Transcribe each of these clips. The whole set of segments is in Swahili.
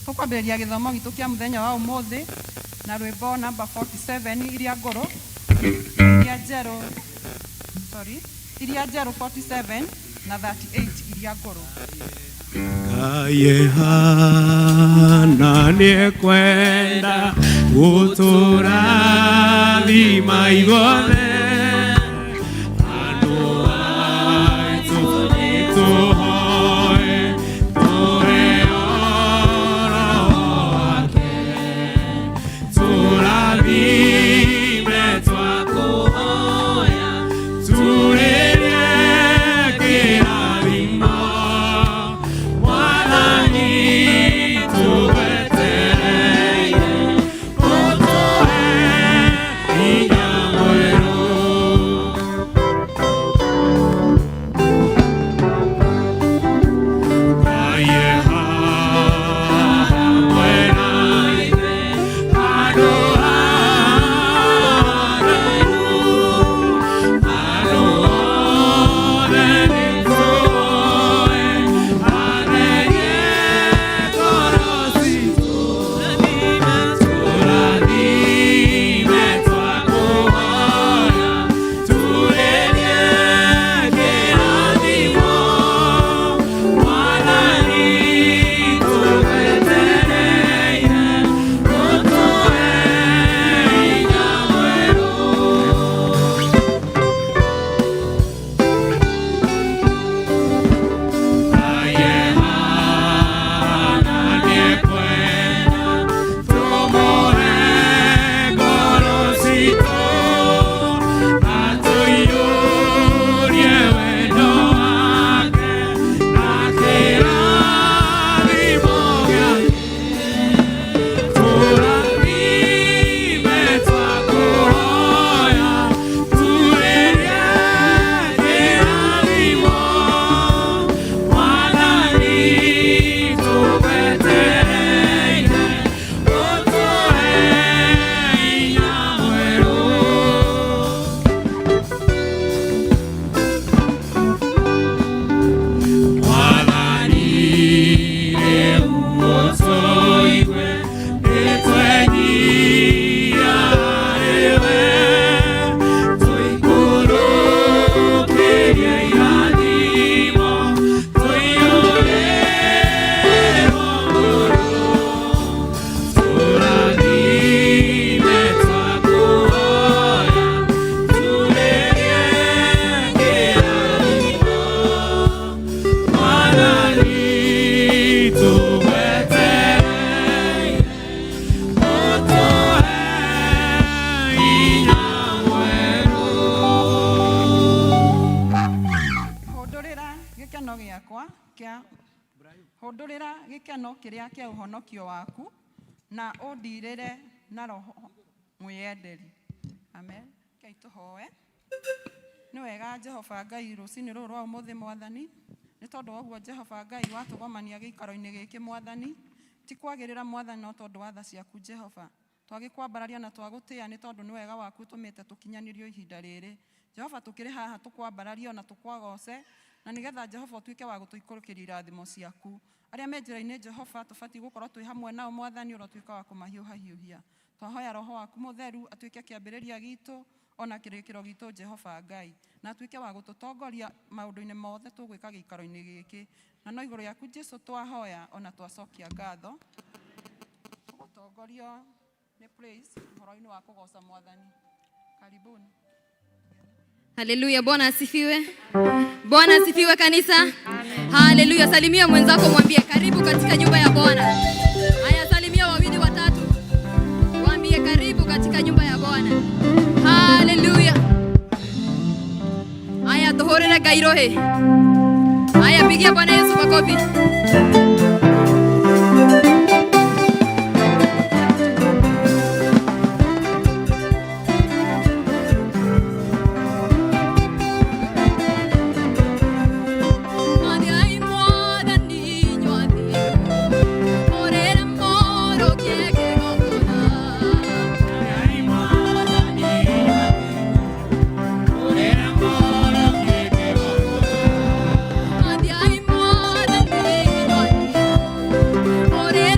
Tukwambĩrĩria gĩthomo gitu kia muthenya wa umuthi na rwĩmbo number 47 iria ngoro iria njerũ 47 na 38 iria ngoro. Kayehana niekwenda gũtũrathima igothe Ella hũndũrĩra gĩkeno gĩakwa kĩa hũndũrĩra gĩkeno kĩrĩa kĩa ũhonokio waku na ũndirĩre na roho mwĩyenderi. Amen. Kei tũhoe. Nĩ wega Jehova Ngai rũcinĩ rũrũ rwa ũmũthĩ Mwathani, nĩ tondũ woguo Jehova Ngai watũgomania gĩikaro-inĩ gĩkĩ Mwathani, ti kwagĩrĩra Mwathani no tondũ wa tha ciaku Jehova. Twagĩkwambararia na twagũtĩa nĩ tondũ nĩ wega waku ũtũmĩte tũkinyanĩrio ihinda rĩrĩ. Jehova tũkĩrĩ haha tũkwambararia na tũkwagoce, na nĩgetha Jehova ũtuĩke wa gũtũikũrũkĩria irathimo ciaku. Arĩa me njĩra-inĩ Jehova tũbatiĩ gũkorwo twĩ hamwe nao Mwathani, ũrotuĩka wa kũmahiũhahiũhia. Twahoya Roho waku Mũtheru atuĩke kĩambĩrĩria gitũ ona kĩrĩkĩro gitũ Jehova Ngai, na atuĩke wa gũtũtongoria maũndũ-inĩ mothe tũgwĩka gĩikaro-inĩ gĩkĩ. Na no igũrũ yaku Jesũ twahoya ona twacokia ngatho. Gũtongorio nĩ praise ũhoro-inĩ wa kũgoca Mwathani. Karibuni. Haleluya, Bwana asifiwe. Bwana asifiwe kanisa. Haleluya. Salimia mwenzako mwambie karibu katika nyumba ya Bwana. Haya, salimia wawili watatu. Mwambie karibu katika nyumba ya Bwana. Haleluya. Haya, tuhorere gairohe. Haya, pigia Bwana Yesu makofi. Ore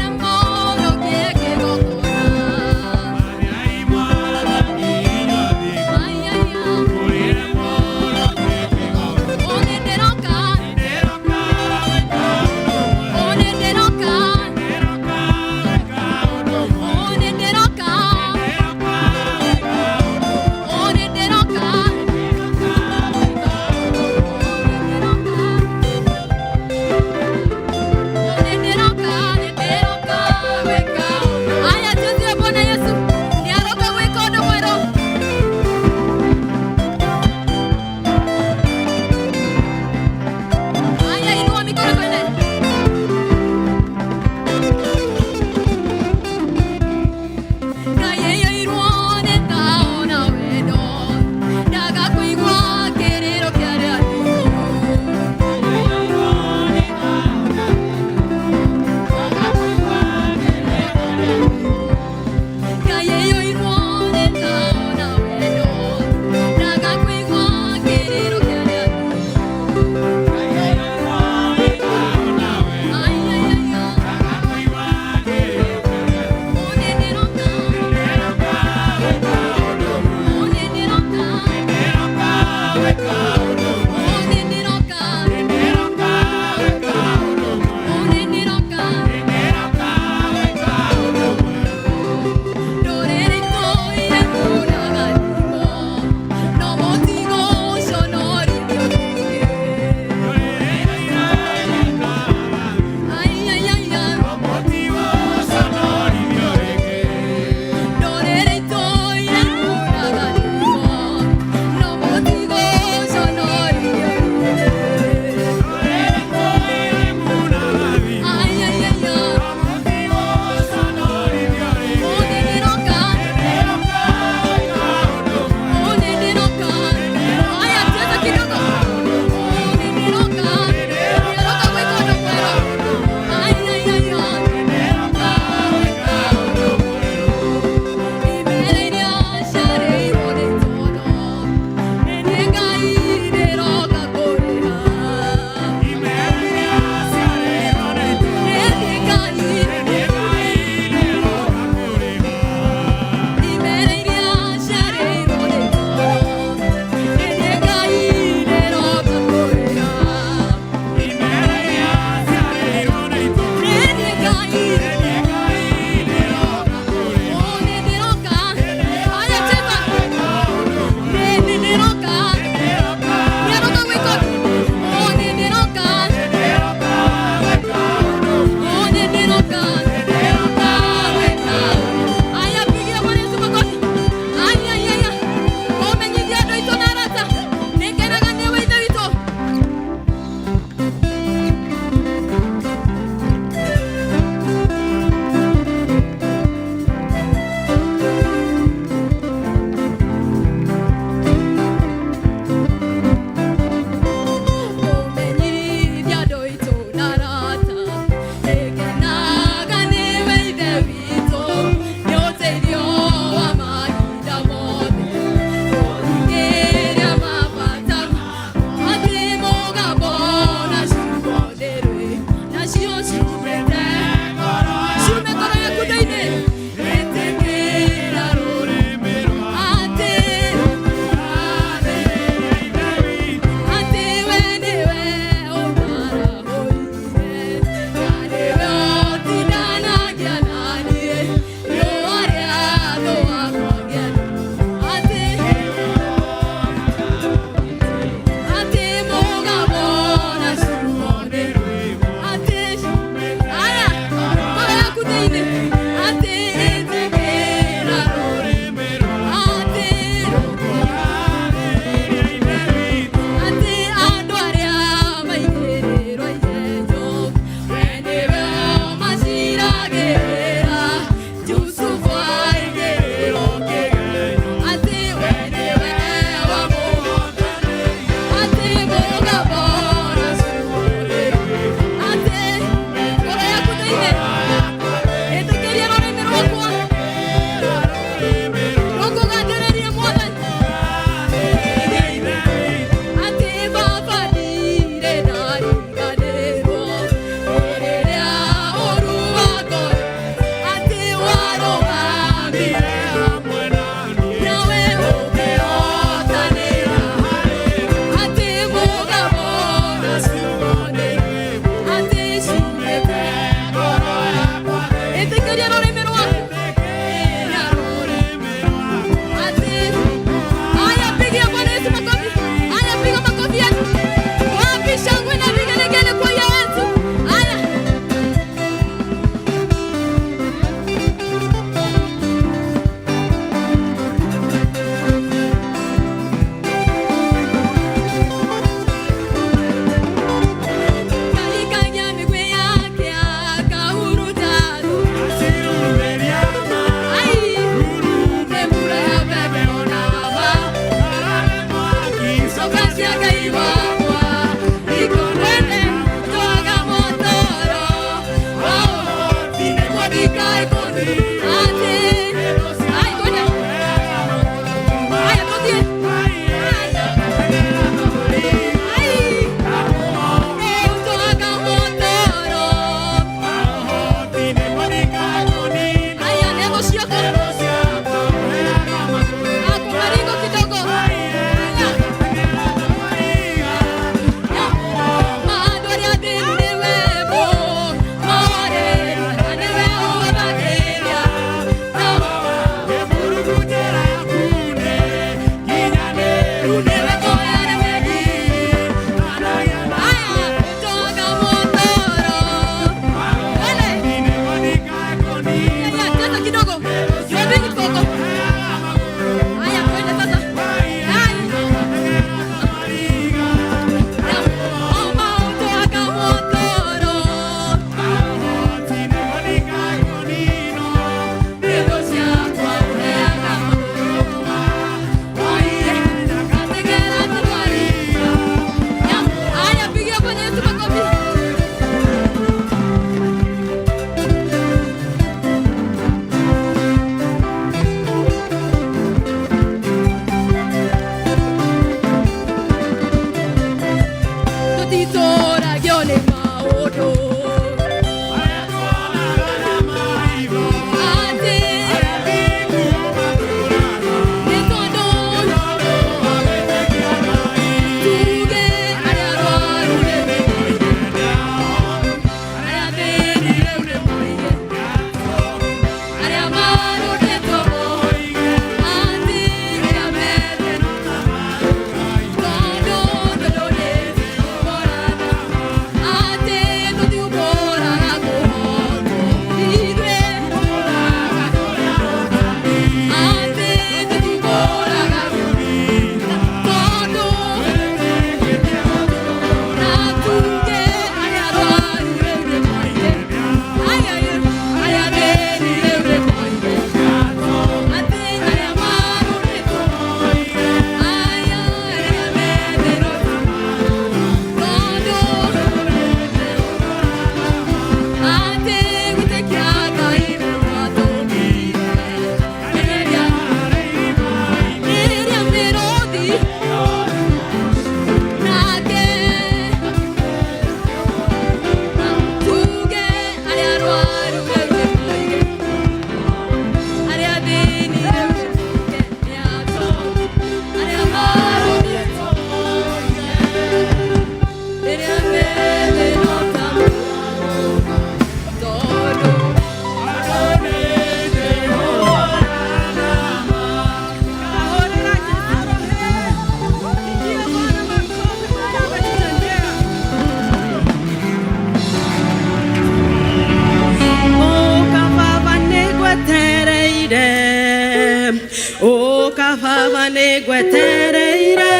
kababa negwetereire,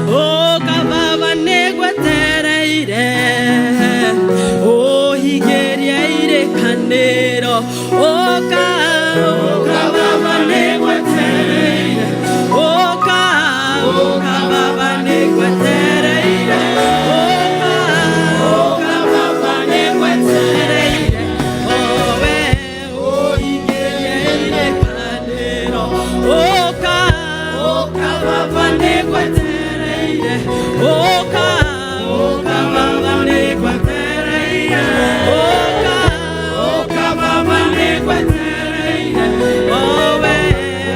oh kababa negwetereire, oh higereire kanero, oh kababa negwetereire, oh kababa negwetereire, oh kababa negwetereire, oh higereire kanero, oh kababa negwetereire, oh kababa negwetereire, oh kababa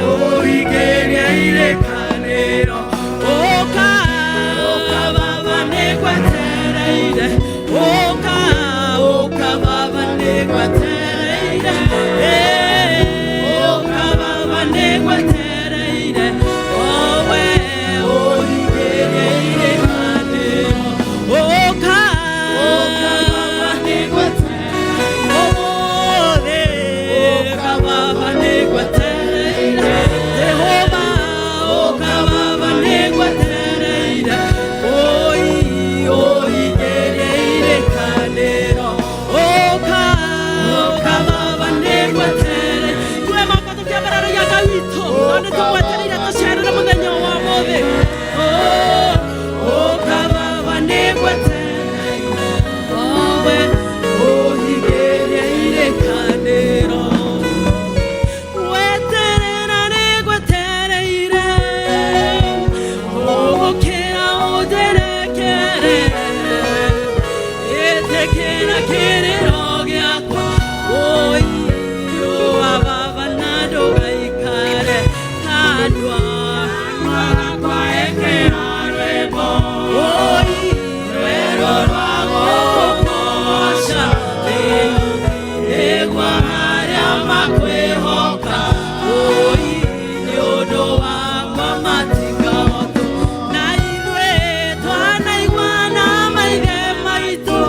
negwetereire, oh higereire kanero, oh kababa negwetereire, oh kababa negwetereire, oh kababa negwetereire, oh higereire kanero, oh kababa negwetereire, oh kababa negwetereire, Jehovah, oh kababa negwetereire, oh higereire kanero, oh kababa negwetereire. Tuemoko tukiabarara yagawito, none tumwetereire tusherera muthenya wa mothe, oh kababa negwetereire, oh higereire kanero, weterera negwetereire, ogokera utherekere, etekera kerero giakwa, ababa nadogaikare kandwa gakwa ekera rwembo, rwero rwagokosha egwa haria makwihoka, nĩũndũ wakwa matikahotwo, na ithuĩ twanaigua na maithe maitũ,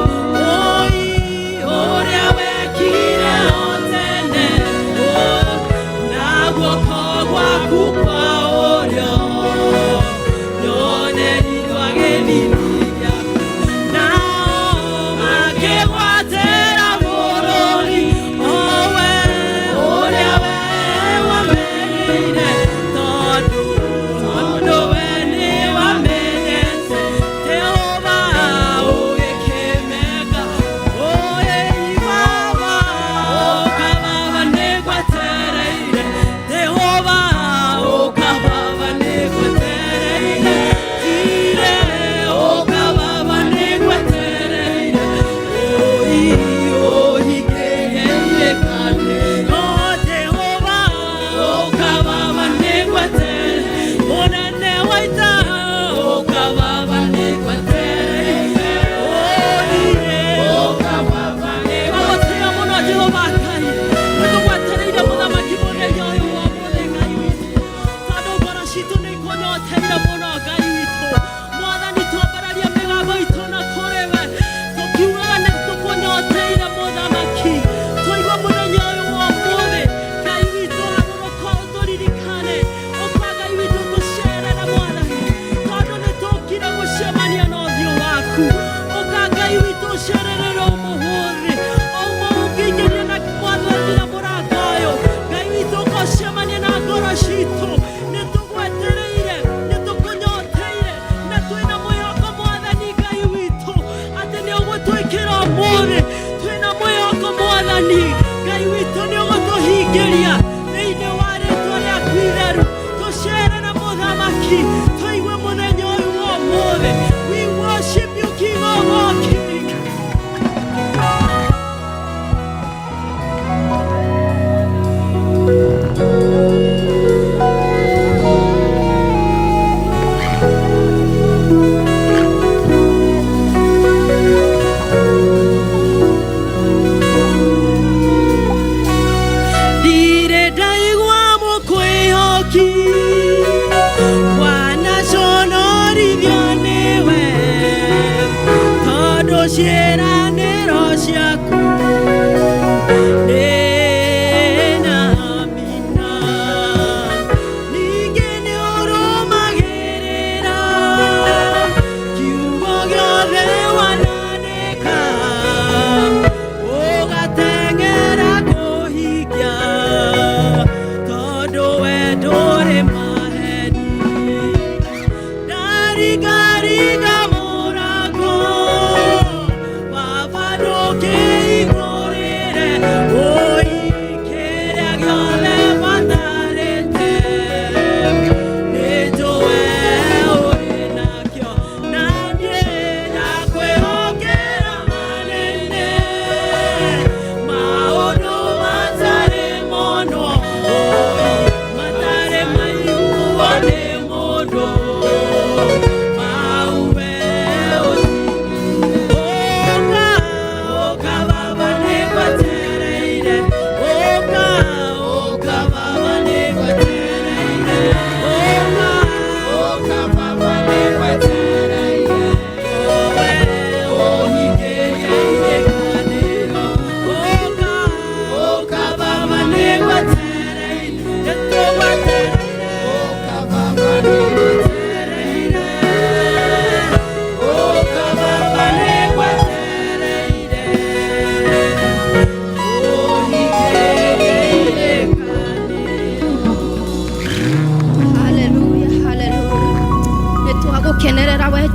mathani Ngai witũ nĩ ũgũtũhingĩria thĩinĩ wa rĩĩtwa rĩaku itheru tũcere na mũthamaki tũigue mũthenya ũyũ wa ũmũthĩ. We worship you, King of all kings.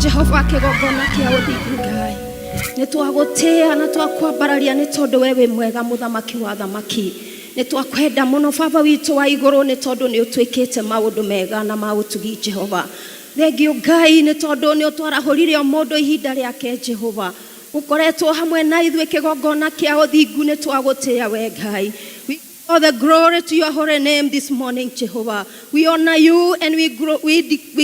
Jehova kigogona kia uthingu Ngai ni twagutia na twakwambararia ni tondu wewe mwega muthamaki wa thamaki ni twakwenda muno baba witu wa iguru ni tondu ni utwikite maundu mega na mautugi Jehova. Thengio Ngai ni tondu ni utwarahurire mundu ihinda riake Jehova ukoretwo hamwe na ithuĩ kigogona kia uthingu ni twagutia we Ngai. For the glory to your holy name this morning, Jehovah. We honor you and we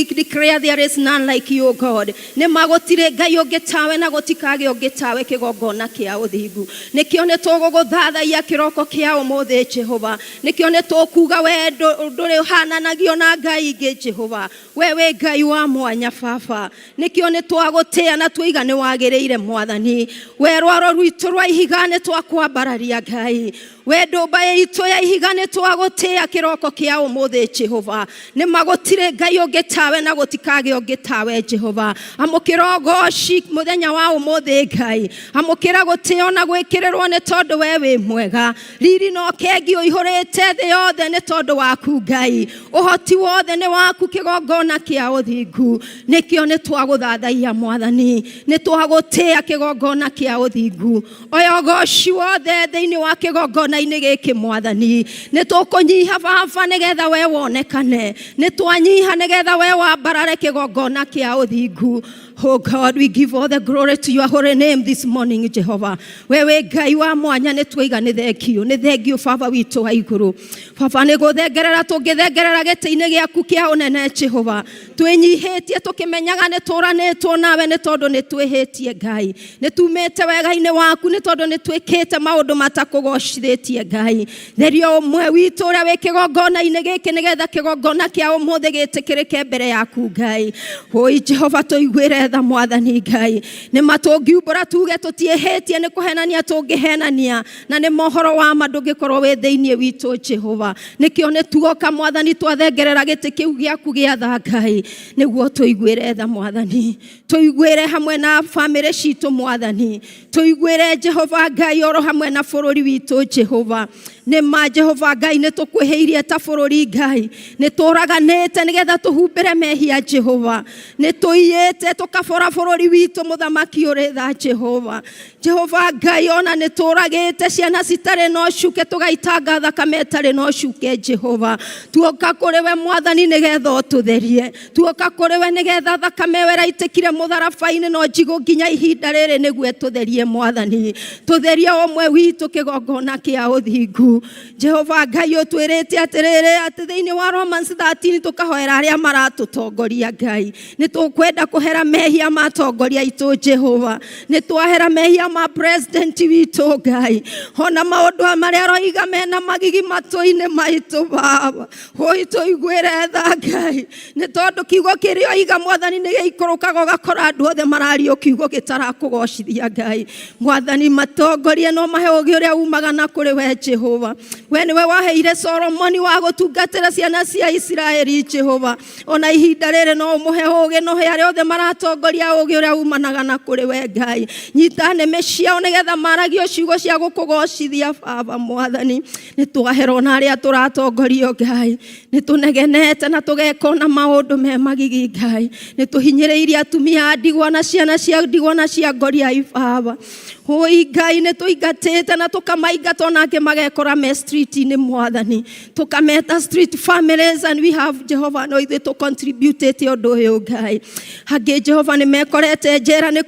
declare there is none like you, God. Ne magotire Ngai ũngĩtawe na gũtikagĩa ũngĩtawe kĩgongona kĩa ũthingu. Nĩkĩo nĩ tũgũgũthathaiya kĩroko kĩa ũmũthĩ Jehova. Nĩkĩo nĩ tũkuga we ndũrĩ ũhananagio na Ngai ingĩ Jehova. Wewe Ngai wa mwanya Baba. Nĩkĩo nĩ twagũtĩa na tũiga nĩ wagĩrĩire Mwathani. We rwaro rwitũ rwa ihiga nĩ twakwambararia Ngai. We ndũmba itũ ya ihiga nĩ twagũtĩa kĩroko kĩa ũmũthĩ Jehova. Nĩ magũtire Ngai ũngĩtawe na gũtikagĩa ũngĩtawe Jehova. Amũkĩra ũgooci mũthenya wa ũmũthĩ Ngai. Amũkĩra gũtĩo na gwĩkĩrĩrwo nĩ tondũ we wĩ mwega. Riri na ũkengi ũihũrĩte thĩ yothe nĩ tondũ waku Ngai. Ũhoti wothe nĩ waku kĩgongona kĩa ũthingu. Nĩkĩo nĩ twagũthathaiya Mwathani. Nĩ twagũtĩa kĩgongona kĩa ũthingu. Oya ũgooci wothe thĩinĩ wa kĩgongona ini gĩkĩ Mwathani. Nĩ tũkũnyiha Baba nĩgetha we wonekane. Nĩ twanyiha nĩgetha we wambarare kĩgongona kĩa ũthingu. Oh God, we give all the glory to your holy name this morning, Jehovah. Wewe Ngai wa mwanya nĩ twaiga nĩ thengio. Nĩ thengio Baba witũ wa igũrũ. Baba nĩ gũthengerera tũngĩthengerera gĩtĩ-inĩ gĩaku kĩa ũnene Jehova. Twĩnyihĩtie tũkĩmenyaga nĩ tũranĩtwo nawe nĩ tondũ nĩ twĩhĩtie Ngai. Nĩ tumĩte wega-inĩ waku nĩ tondũ nĩ twĩkĩte maũndũ matakũgocithĩtie Ngai. Therio ũmwe witũ ũrĩa wĩ kĩgongona-inĩ gĩkĩ nĩgetha kĩgongona kĩa ũmũthĩ gĩtĩkĩrĩke mbere yaku Ngai. Oi Jehova tũiguĩre tha Mwathani Ngai. Nĩ matũngiumbũra tuge tũtiĩhĩtie nĩ kũhenania tũngĩhenania na nĩ mohoro wa ma ndũngĩkorwo wĩ thĩinĩ witũ Jehova. Nĩkĩo nĩ tuoka Mwathani twathengerera gĩtĩ kĩu gĩaku gĩa tha Ngai nĩguo tũiguĩre tha Mwathani. Tũiguĩre hamwe na famĩlĩ citũ Mwathani. Tũiguĩre Jehova Ngai oro hamwe na bũrũri witũ Jehova. nĩ ma Jehova Ngai nĩ tũkwĩhĩirie ta bũrũri Ngai nĩ tũraganĩte nĩgetha tũhumbĩre mehia Jehova nĩ tũiyĩte tũkabora bũrũri witũ mũthamaki ũrĩ tha Jehova Jehova Ngai ona nĩ tũragĩte ciana citarĩ na ũcuke tũgaitanga thakame ĩtarĩ na ũcuke Jehova tuoka kũrĩ we Mwathani nĩgetha ũtũtherie tuoka kũrĩ we nĩgetha thakame ĩyo ĩraitĩkire mũtharabai-inĩ no njigũ nginya ihinda rĩrĩ nĩguo tũtherie Mwathani tũtherie ũmwe witũ kĩgongona kĩa ũthingu Jehova Ngai ũtwĩrĩte atĩrĩrĩ atĩ thĩinĩ wa Romans 13 tũkahoera arĩa maratũtongoria Ngai nĩ tũkwenda kũhera mehia matongoria itũ Jehova nĩ twahera mehia ma president witũ Ngai ona maũndũ marĩa aroiga mena magigi matũ-inĩ maitũ Baba hoi tũiguĩre tha Ngai nĩ tondũ kiugo kĩrĩa oiga Mwathani nĩ gĩikũrũkaga ũgakora andũ othe marario kiugo gĩtarakũgocithia Ngai Mwathani matongorie no mahe ũgĩ ũrĩa umaga na kũrĩ we Jehova we nĩwe waheire Solomoni wa gũtungatĩra ciana cia Isiraeli Jehova ona ihinda rĩrĩ no ũmũhe ũgĩ no he arĩa othe maratongoria ũgĩ ũrĩa umanaga na kũrĩ we Ngai nyita nĩmĩ ciao nĩgetha maragio ciugo cia gũkũgocithia Baba Mwathani nĩ twahera na arĩa tũratongorio Ngai nĩ tũnegenete na tũgeka na maũndũ me magigi Ngai nĩ tũhinyĩrĩirie atumia ndigwa na ciana cia ndigwa na cia ngoria Baba hoi Ngai nĩ tũingatĩte na tũkamaingata ona angĩ magekora me street-inĩ Mwathani tũkameta street families and we have Jehovah no ithuĩ tũcontributĩte ũndũ ũyũ Ngai angĩ Jehova nĩ mekorete njera nĩ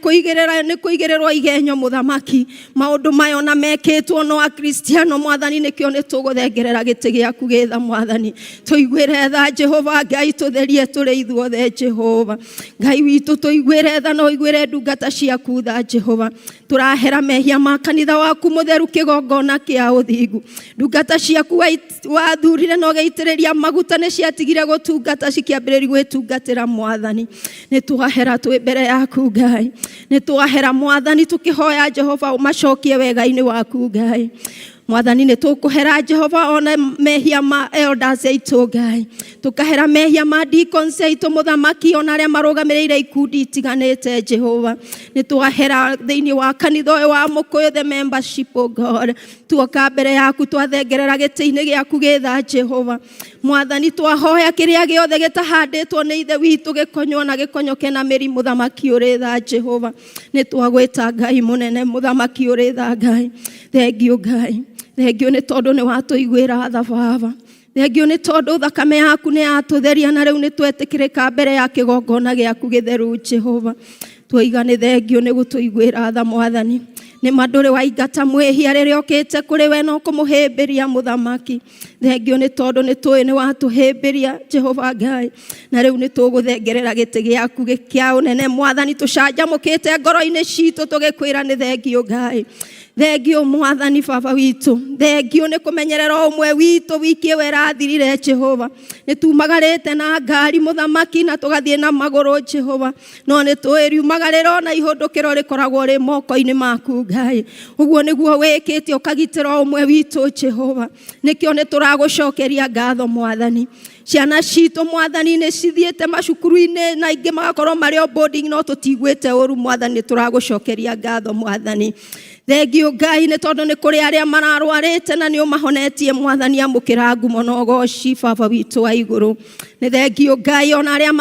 kũigĩrĩrwo igenyo mũthamaki maũndũ mayo na mekĩtwo no akristiano Mwathani nĩkĩo nĩ tũgũthengerera gĩtĩ gĩaku gĩtha Mwathani tũiguĩre tha Jehova Ngai tũtherie tũrĩ ithuothe Jehova Ngai witũ tũiguĩre tha no iguĩre ndungata ciaku tha Jehova tũrahera mehia ma kanitha waku mũtheru kĩgongona kĩa ũthingu ndungata ciaku wathurire no gĩitĩrĩria maguta nĩ ciatigire gũtungata cikĩambĩrĩria gwĩtungatĩra Mwathani nĩ twahera twĩ mbere yaku Ngai nĩ twahera Mwathani tũkĩhoya Jehova ũmacokie wega-inĩ waku Ngai Mwathani nĩ tũkũhera Jehova ona mehia ma elders aitũ Ngai tũkahera mehia ma deacons aitũ mũthamaki ona arĩa marũgamĩrĩire ikundi itiganĩte Jehova nĩ twahera thĩinĩ wa kanitha ũyũ wa Mũkũyũ the membership of God tuoka mbere yaku twathengerera gĩtĩ-inĩ gĩaku gĩtha Jehova Mwathani twahoya kĩrĩa gĩothe gĩtahandĩtwo nĩ ithe witũ gĩkonywo na gĩkonyoke na mĩri mũthamaki ũrĩ tha Jehova nĩ twagwĩta Ngai mũnene mũthamaki ũrĩ tha Ngai thengiũ Ngai thengiũ nĩ tondũ nĩ watũiguĩra tha Baba thengiũ nĩ tondũ thakame yaku nĩ yatũtheria na rĩu nĩ twetĩkĩrĩka mbere ya kĩgongona gĩaku gĩtheru Jehova twoiga nĩ thengiũ nĩ gũtũiguĩra tha Mwathani nĩ mandũrĩ waingata mwĩhia rĩrĩa okĩte kũrĩ we no kũmũhĩmbĩria mũthamaki thengiũ nĩ tondũ nĩ tũĩ nĩ watũhĩmbĩria Jehova Ngai na rĩu nĩ tũgũthengerera gĩtĩ gĩaku kĩa ũnene Mwathani tũcanjamũkĩte ngoro-inĩ citũ tũgĩkwĩra nĩ thengiũ Ngai thengiũ Mwathani Baba witũ thengiũ nĩ kũmenyerera ũmwe witũ wiki ĩyo ĩrathirire Jehova nĩ tumagarĩte na ngari mũthamaki na tũgathiĩ na magũrũ Jehova no nĩ tũĩ riumagarĩro na ihũndũkĩro rĩkoragwo rĩ moko-inĩ maku Ngai ũguo nĩguo wĩkĩte ũkagitĩra ũmwe witũ Jehova nĩkĩo nĩ tũragũcokeria ngatho Mwathani ciana citũ Mwathani nĩ cithiĩte macukuru-inĩ na ingĩ magakorwo marĩ boarding no tũtigwĩte ũru Mwathani nĩ tũragũcokeria ngatho Mwathani thengiũ Ngai nĩ tondũ nĩ kũrĩ arĩa mararwarĩte na nĩ ũmahonetie Mwathani amũkĩra ngumo na ũgoci Baba witũ wa igũrũ nĩ thengiũ Ngai ona arĩa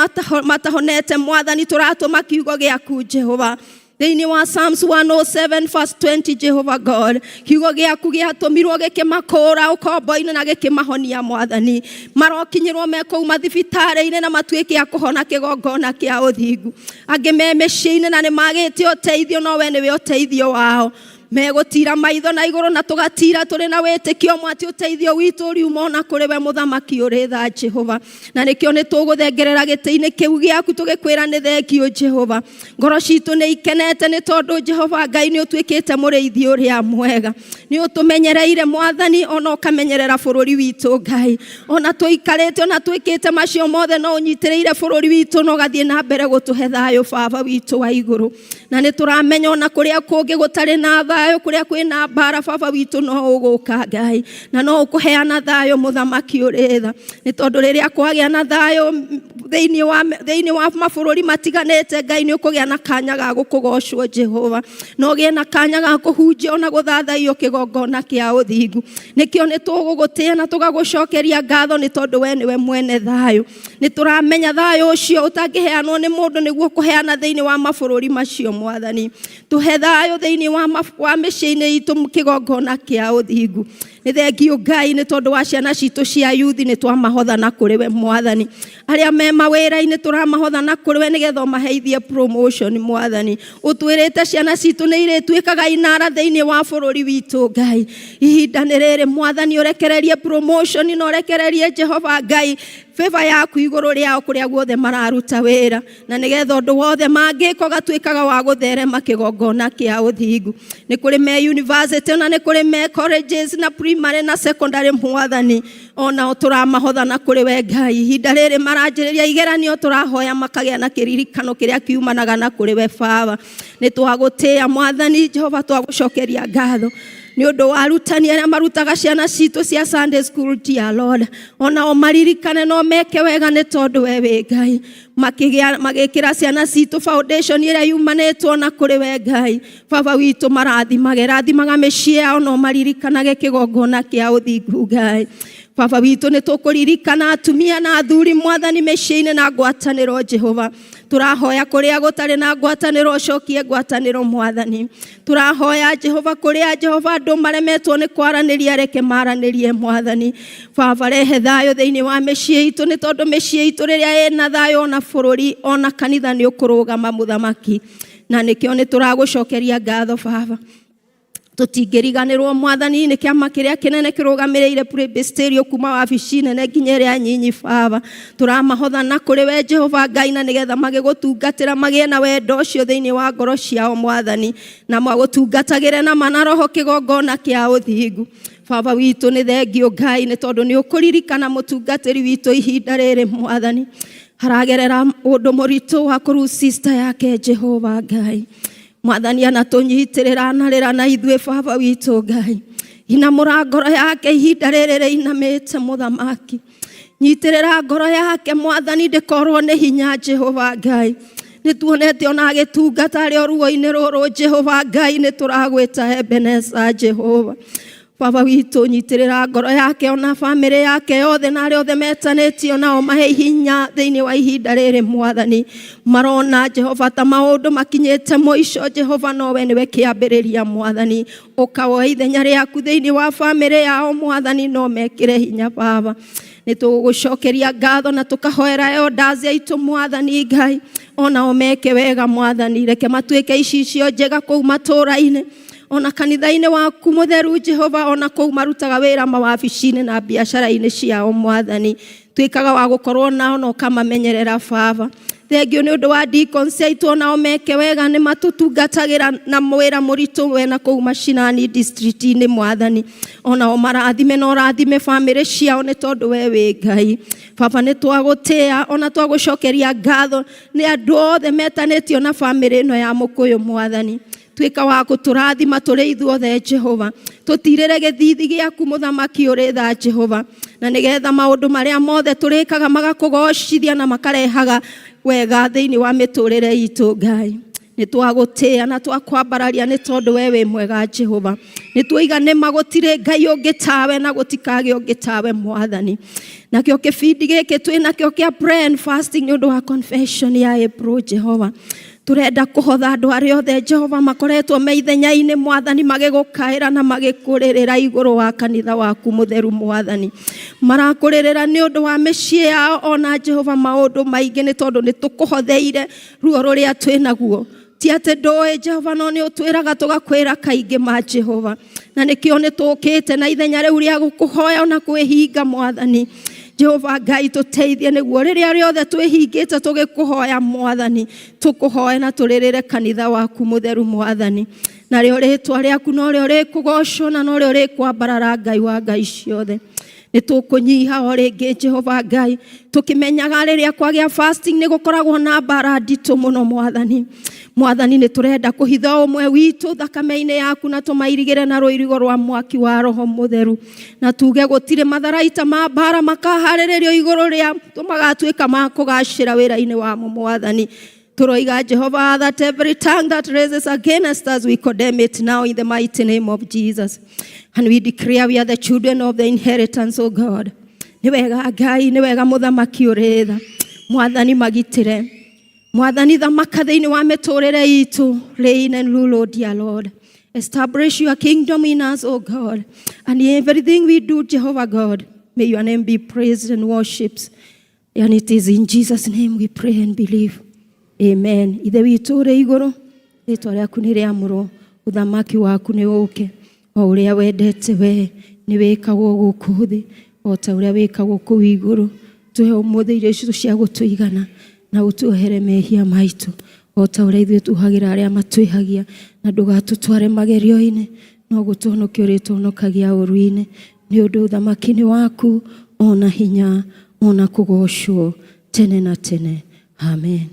matahonete Mwathani tũratũma kiugo gĩaku Jehova thĩinĩ wa Psalms 107 verse 20 Jehovah God kiugo gĩaku gĩatũmirwo gĩkĩmakũra ũkombo-inĩ na gĩkĩmahonia Mwathani marokinyĩrwo mekũu mathibitarĩ-inĩ na matuĩke a kũhona kĩgongona kĩa ũthingu angĩ me mĩciĩ-inĩ na nĩ magĩte ũteithio no we nĩwe ũteithio wao megũtira maitho na igũrũ na tũgatira tũrĩ na wĩtĩkio mwatĩ ũteithio witũ riuma ona kũrĩ we mũthamaki ũrĩ tha Jehova na nĩkĩo nĩ tũgũthengerera gĩtĩ-inĩ kĩu gĩaku tũgĩkwĩra nĩ thengiũ Jehova ngoro citũ nĩ ikenete nĩ tondũ Jehova Ngai nĩ ũtuĩkĩte mũrĩithi ũrĩa mwega nĩ ũtũmenyereire Mwathani ona ũkamenyerera bũrũri witũ Ngai ona tũikarĩte ona twĩkĩte macio mothe no ũnyitĩrĩire bũrũri witũ na ũgathiĩ na mbere gũtũhe thayũ Baba witũ wa igũrũ na nĩ tũramenya ona kũrĩa kũngĩ gũtarĩ na thayũ kũrĩa kwĩna mbara Baba witũ no ũgũka Ngai na no ũkũheana thayũ mũthamaki ũrĩ tha nĩ tondũ rĩrĩa kwagĩa na thayũ thĩinĩ wa mabũrũri matiganĩte Ngai nĩ ũkũgĩa na kanya ga gũkũgocwo Jehova no gĩe na kanya ga kũhunjio na gũthathaio kĩgongona kĩa ũthingu nĩkĩo nĩ tũgũgũtĩĩa na tũgagũcokeria ngatho nĩ tondũ we nĩwe mwene thayũ nĩ tũramenya thayũ ũcio ũtangĩheanwo nĩ mũndũ nĩguo kũheana thĩinĩ wa mabũrũri macio Mwathani tũhe thayũ thĩinĩ wa mĩciĩ-inĩ itũ kĩgongona kĩa ũthingu nĩ thengio Ngai nĩ tondũ wa ciana citũ cia yuthi nĩ twamahotha na kũrĩ we Mwathani arĩa me mawĩra-inĩ tũramahotha na kũrĩ we nĩgetha ũmaheithie promotion Mwathani ũtwĩrĩte ciana citũ nĩ irĩtuĩkaga inara thĩinĩ wa bũrũri witũ Ngai ihinda nĩ rĩrĩ Mwathani ũrekererie promotion na ũrekererie Jehova Ngai favor yaku igũrũ rĩao kũrĩa guothe mararuta wĩra na nĩgetha ũndũ wothe mangĩka gatuĩkaga wa gũtherema kĩgongona kĩa ũthingu nĩ kũrĩ me university na nĩ kũrĩ me colleges na primary na secondary Mwathani ona tũramahotha na kũrĩ we Ngai ihinda rĩrĩ maranjĩrĩria igeranio tũrahoya makagĩa na kĩririkano kĩrĩa kiumanaga na kũrĩ we Baba nĩ twagũtĩĩa Mwathani Jehova twagũcokeria ngatho nĩ ũndũ wa arutani arĩa marutaga ciana citũ cia Sunday school dear Lord ona o maririkane no meke wega nĩ tondũ we wĩ Ngai magĩkĩra ciana citũ foundation ĩrĩa yumanĩtwo na kũrĩ we Ngai Baba witũ rathimaga mĩciĩ yao no maririkanage kĩgongona kĩa ũthingu Ngai Baba witũ nĩ tũkũririkana atumia na athuri Mwathani mĩciĩ-inĩ na ngwatanĩro Jehova tũrahoya kũrĩa gũtarĩ na ngwatanĩro ũcokie ngwatanĩro Mwathani tũrahoya Jehova kũrĩa Jehova andũ maremetwo nĩ kwaranĩria reke maranĩrie Mwathani Baba rehe thayũ thĩinĩ wa mĩciĩ itũ nĩ tondũ mĩciĩ itũ rĩrĩa ĩna thayũ ona bũrũri ona kanitha nĩ ũkũrũgama Mũthamaki na nĩkĩo nĩ tũragũcokeria ngatho Baba tutingĩriganĩrwo Mwathani nĩ kĩama kĩrĩa kĩnene kĩrũgamĩrĩire Presbyterio kuma wabici nene nginya ĩrĩa nyinyi Baba tũramahotha na kũrĩ we Jehova Ngai na nĩgetha magĩgũtungatĩra magĩe na wendo ũcio thĩinĩ wa ngoro ciao Mwathani na magũtungatagĩre na manaroho kĩgongona kĩa ũthingu Baba witũ nĩ thengio Ngai nĩ tondũ nĩ ũkũririkana mũtungatĩri witũ ihinda rĩrĩ Mwathani haragerera ũndũ mũritũ wa kũru sister yake Jehova Ngai Mwathani anatũnyitĩrĩra anarĩra na ithuĩ Baba witũ Ngai inamũra ngoro yake ihinda rĩrĩ inamĩte Mũthamaki nyitĩrĩra ngoro yake Mwathani ndĩkorwo nĩ hinya Jehova Ngai nĩ tuonete ona agĩtungata arĩ o ruo-inĩ rũrũ Jehova Ngai nĩ tũragwĩta Ebenezer Jehova Baba witũ nyitĩrĩra ngoro yake ona family yake yothe na arĩa othe metanĩtio nao mahe hinya thĩinĩ wa ihinda rĩrĩ Mwathani marona Jehova ta maũndũ makinyĩte mũico Jehova nowe nĩwe kĩambĩrĩria Mwathani ũkawoya ithenya rĩaku thĩinĩ wa family yao Mwathani no mekĩre hinya Baba nĩ tũgũcokeria ngatho na tũkahoera elders aitũ Mwathani Ngai ona o meke wega Mwathani reke matuĩke icicio njega kũu matũũra-inĩ ona kanitha-inĩ waku mũtheru Jehova ona kũu marutaga wĩra mawabici-inĩ na biacara-inĩ ciao Mwathani tuĩkaga wa gũkorwo nao na ũkamamenyerera Baba thengio nĩ ũndũ wa deacons aitũ ona o meke wega nĩ matũtungatagĩra na wĩra mũritũ we na kũu mashinani district-inĩ Mwathani ona o marathime na ũrathime family ciao nĩ tondũ we wĩ Ngai Baba nĩ twagũtĩĩa ona twagũcokeria ngatho nĩ andũ othe metanĩtio na family ĩno ya Mũkũyũ Mwathani tuĩka wa gũtũrathima tũrĩ ithuothe Jehova tũtirĩre gĩthithi gĩaku Mũthamaki ũrĩ tha Jehova na nĩgetha maũndũ marĩa mothe tũrĩkaga magakũgocithia na makarehaga wega thĩinĩ wa mĩtũrĩre itũ Ngai nĩ twagũtĩĩa na twakwambararia nĩ tondũ we wĩ mwega Jehova nĩ tuiganĩma gũtirĩ Ngai ũngĩ tawe na gũtikagĩa ũngĩ tawe Mwathani nakĩo kĩbindi gĩkĩ twĩnakĩo kĩa prayer and fasting nĩ ũndũ wa confession ya April Jehova turenda kũhotha andũ arĩa othe Jehova makoretwo me ithenya-inĩ Mwathani magĩgũkaĩra na magĩkũrĩrĩra igũrũ wa kanitha waku mũtheru Mwathani marakũrĩrĩra nĩ ũndũ wa mĩciĩ yao ona Jehova maũndũ maingĩ nĩ tondũ nĩ tũkũhotheire ruo rũrĩa twĩnaguo ti atĩ ndũĩ Jehova no nĩ ũtwĩraga tũgakwĩra kaingĩ ma Jehova na nĩkĩo nĩ tũkĩte na ithenya rĩu rĩa gũkũhoya ona kwĩhinga Mwathani Jehova Ngai tũteithie nĩguo rĩrĩa rĩothe twĩhingĩte tũgĩkũhoya Mwathani tũkũhoe na tũrĩrĩre kanitha waku mũtheru Mwathani narĩo rĩtwa rĩaku no rĩo rĩkũgocwo na no rĩo rĩkwambarara Ngai wa Ngai ciothe nĩ tũkũnyiha o rĩngĩ Jehova Ngai, tũkĩmenyaga rĩrĩa kwagĩa fasting nĩ gũkoragwo na mbara nditũ mũno Mwathani. Mwathani nĩ tũrenda kũhitha ũmwe witũ thakame-inĩ yaku na tũmairigĩre na rũirigo rwa mwaki wa Roho Mũtheru, na tuge gũtirĩ matharaita ma mbara makaharĩrĩrio igũrũ rĩa magatuĩka ma kũgacĩra wĩra-inĩ wamo Mwathani. Turoiga Jehovah, that every tongue that raises against us, we condemn it now in the mighty name of Jesus. And we declare we are the children of the inheritance, O God. Nĩ wega Ngai, nĩ wega mũthamaki ũrĩ tha. Mwathani magitĩre. Mwathani thamaka thĩinĩ wa mĩtũrĩre itũ. Reign and rule, O dear Lord. Establish your kingdom in us, O God. And in everything we do, Jehovah God, may your name be praised and worshipped. And it is in Jesus' name we pray and believe. Amen. Ithe witũ ũrĩ igũrũ, rĩĩtwa rĩaku nĩ rĩamũrwo, ũthamaki waku nĩ ũũke. O ũrĩa wendete we nĩ wĩkagwo gũkũ thĩ, o ta ũrĩa wĩkagwo kũu igũrũ. Tũhe ũmũthĩ irio citũ cia gũtũigana, na ũtuohere mehia maitũ, o ta ũrĩa ithuĩ tuohagĩra arĩa matwĩhagia, na ndũgatũtware magerio-inĩ, no gũtũhonokia ũrĩtũhonokagia ũũru-inĩ. Nĩ ũndũ ũthamaki nĩ waku, ona hinya, ona kũgocwo tene na tene. Amen.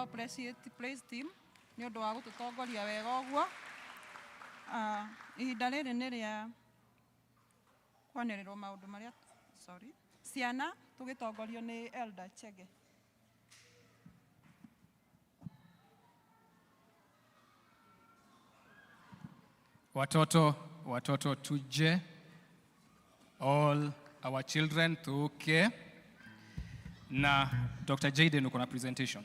praise team nĩ ũndũ wa gũtũtongoria wega ũguo. Ihinda rĩrĩ nĩ rĩa kwanĩrĩrwo maũndũ marĩa ciana tũgĩtongorio nĩ Elder Chege. Watoto tuje, all our children tuke, na Dr. Jaden uko na presentation.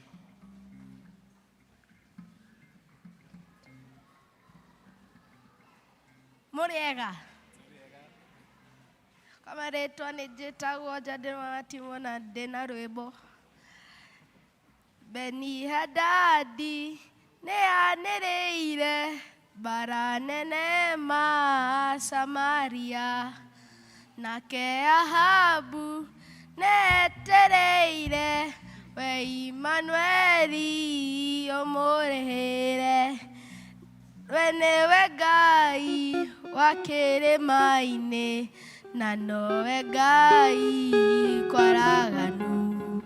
Muriega. Kama retwa ni njĩtagwo Jaden wa Timo na ndĩna rwĩmbo. Beni Hadadi nĩanĩrĩire bara nene ma Samaria, nake Ahabu netereire we Imanueli ũmũrĩhĩre. We nĩwe Ngai wa kĩrĩma-inĩ na nowe Ngai kwaraganu.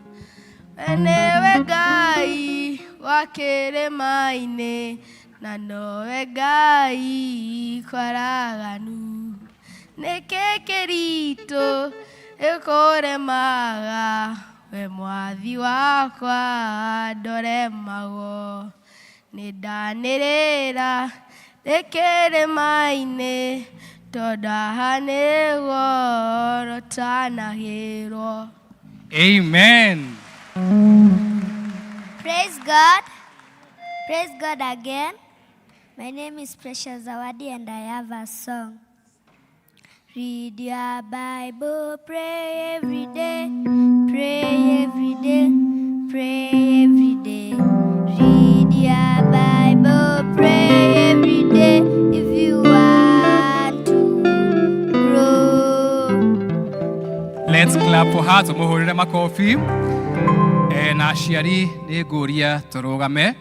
We nĩwe Ngai wa kĩrĩma-inĩ na nowe Ngai kwaraganu. Nĩkĩ kĩritũ gĩkũremaga we mwathi wakwa ndoremagwo. Nĩndanĩrĩra rĩkĩrĩma-inĩ tondũ haha nĩguo rũtanahĩrwo. Amen. Praise God. Praise God again. My name is Precious Zawadi and I have a song. Read your Bible, pray every day, pray every day, pray every day. Read your Bible, pray every day if you want to grow. Let's clap for her. Tumuhurire makofi. Na aciari nĩ ngũria tũrũgame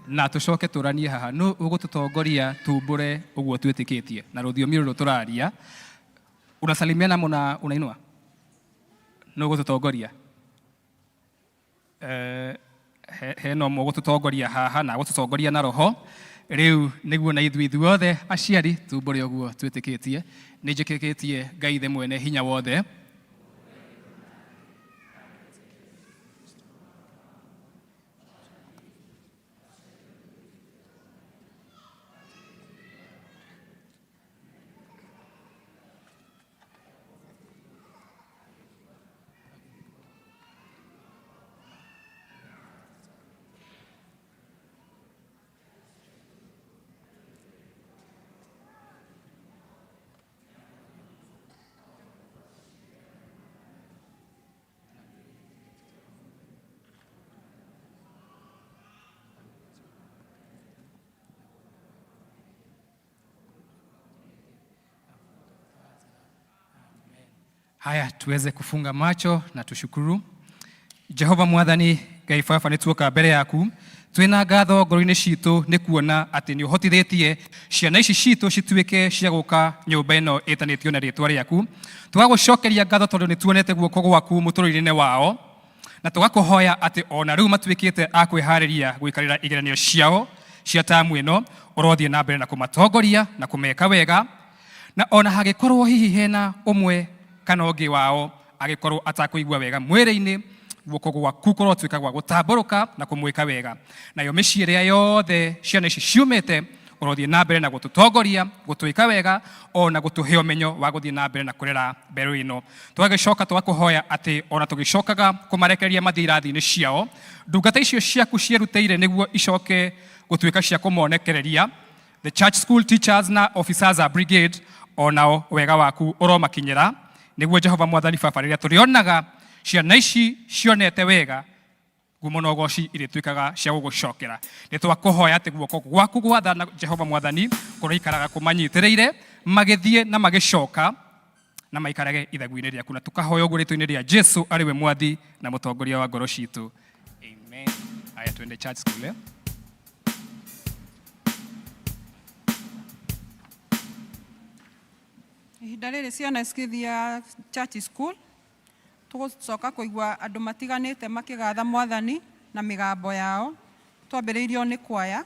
na tũcoke tũranie haha. Nũ ũgũtũtongoria tumbũre ũguo twĩtĩkĩtie na rũthiomi rũrũ tũraria. Unasalimiana muna unainua? Nũ ũgũtũtongoria? Heno mũgũtũtongoria haha na gũtũtongoria na roho. Rĩu nĩguo na ithuothe aciari tumbũre ũguo twĩtĩkĩtie. Nĩ njĩkĩkĩtie Ngai Ithe mwene hinya wothe. Haya, tuweze kufunga macho na tushukuru. Jehova Mwathani Ngai Baba, nĩtuoka mbere yaku twĩna ngatho ngoro-inĩ citũ nĩ kuona atĩ nĩ ũhotithĩtie ciana ici citũ cituĩke cia gũka nyũmba ĩno ĩtanĩtio na rĩĩtwa rĩaku. Tũgagũcokeria ngatho tondũ nĩ tuonete guoko gwaku mũtũrĩre-inĩ wao, na tũgakũhoya atĩ ona rĩu matuĩkĩte a kwĩharĩria gwĩkarĩra igeranio ciao cia tamu ĩno, ũrothiĩ na mbere na kũmatongoria na kũmeka wega, na ona hagĩkorwo hihi hena ũmwe kana ũngĩ wao agĩkorwo atakũigua wega mwĩrĩ-inĩ, guoko gwaku korwo tuĩka gwa gũtambũrũka na kũmwĩka wega. Nayo mĩciĩ ĩrĩa yothe ciana ici ciumĩte, ũrothiĩ na mbere na gũtũtongoria, gũtwĩka wega, ona gũtũhe ũmenyo wa gũthiĩ na mbere na kũrera mbeũ ĩno. Tũgagĩcoka tũgakũhoya atĩ ona tũgĩcokaga kũmarekereria mathiĩ irathi-inĩ ciao, ndungata icio ciaku cierutĩire nĩguo icoke gũtuĩka cia kũmonekereria. The church school teachers na officers a brigade, onao wega waku ũromakinyĩra, nĩguo Jehova Mwathani Baba, rĩrĩa tũrĩonaga ciana ici cionete wega, ngumo na ũgooci irĩtuĩkaga cia gũgũcokera. Nĩ twakũhoya atĩ guoko gwaku gwathana Jehova Mwathani kũroikaraga kũmanyitĩrĩire, magĩthiĩ na magĩcoka na maikarage ithagu-inĩ rĩaku, na tũkahoya ũguo rĩĩtwa-inĩ rĩa Jesu arĩ we mwathi na mũtongoria wa ngoro citũ. Amen. Haya, twende church school. Ihinda rĩrĩ ciana cikĩthia church school, tũgũcoka kũigua andũ matiganĩte makĩgatha Mwathani na mĩgambo yao. Twambĩrĩirio nĩ kwaya.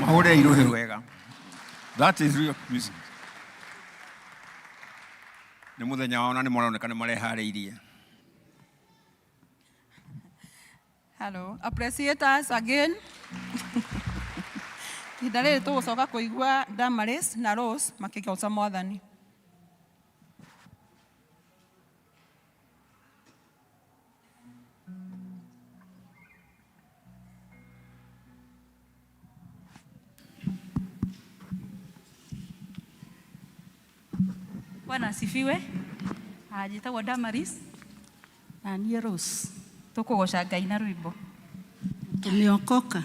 Mahore iruhe wega. That is real Christmas. Nĩ mũthenya wao na nĩ maronekana mareharĩirie. Hello, appreciators again. Ihinda tũgũcoka kũigua Damaris na Rose makĩgoca Mwathani. Bwana asifiwe. Njĩtagwo Damaris na niĩ Rose. Tũkũgoca Ngai na rwĩmbo. Tumeokoka.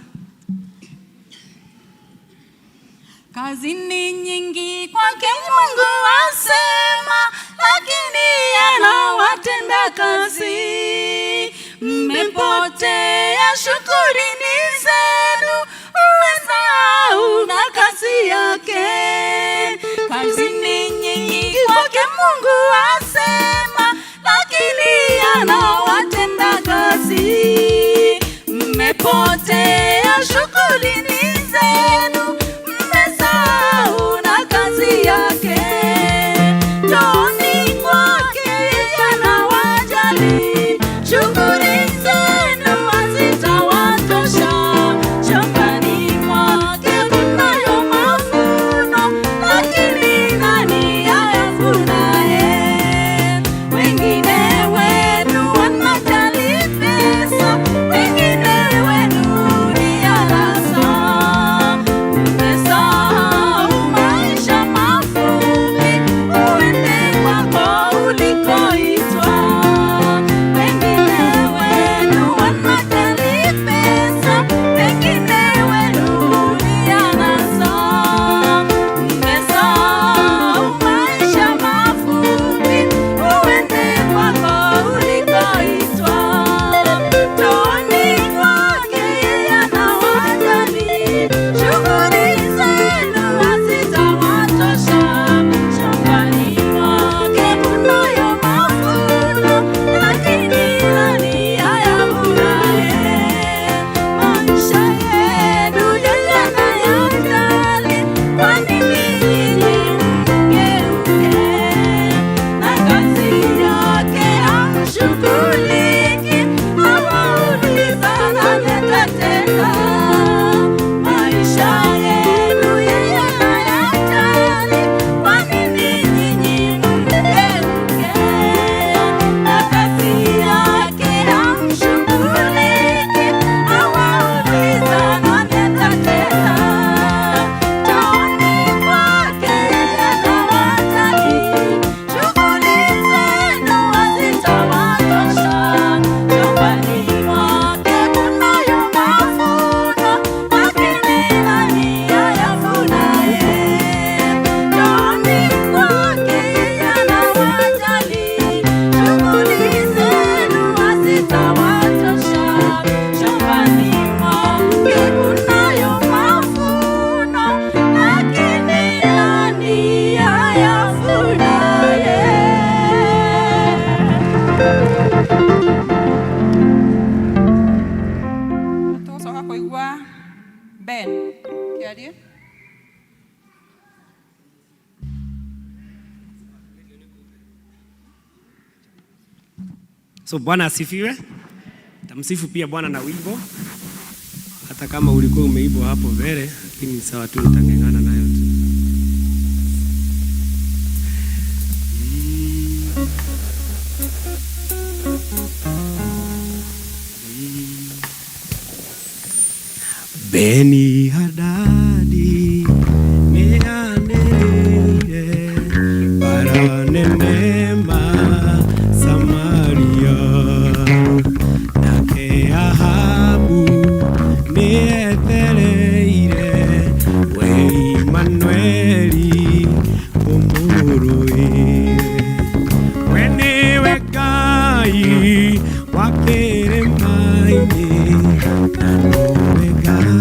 Kazi ni nyingi kwake Mungu asema, lakini anawatenda kazi. Mmepotea, shukrani zenu, mmesahau na kazi yake. Kazi ni nyingi kwake Mungu asema, lakini anawatenda kazi. Mmepotea, shukrani zenu, mmesahau na kazi yake. Njooni kwake, anawajali. Shukrani zenu hazitawatosha. Shambani mwake kunayo mavuno, lakini nani ayavunaye? Wengine wenu wanajali pesa, wengine wenu ni anasa. Mmesahau maisha mafupi, uende kwako ulikoitwa. Wengine wenu wanajali pesa, wengine wenu ni anasa. Mmesahau maisha mafupi, uende kwako ulikoitwa. Njooni kwake, anawajali. Shukrani zenu hazitawatosha. Shambani mwake kunayo mavuno, lakini nani ayavunaye? Maisha yenu yeye anayajali, kwa nini nyinyi mgeuke? Na kazi yake hamshughuliki, hawauliza nani atatenda. Maisha yenu yeye anayajali, kwa nini nyinyi mgeuke? Na kazi yake hamshughuliki, hawauliza nani atatenda. Njooni kwake, anawajali. Shukrani zenu hazitawatosha. Shambani mwake kunayo mavuno, lakini nani ayavunaye? Njooni kwake, anawajali. Shukrani zenu hazitawatosha. Shambani mwake kunayo mavuno, lakini nani ayavunaye? Tũgũcoka kũigua Ben kĩarie. So Bwana asifiwe. Tamsifu pia Bwana na wimbo. Hata kama ulikuwa umeibwa hapo mbele, lakini sawa tu, nitangengana nayo tu. Beni Hadadi ni anele para nenema Samaria nake Ahabu ni ethereire we Emmanueli umuruire we niwe Ngai wakĩrĩma-inĩ na nowe Ngai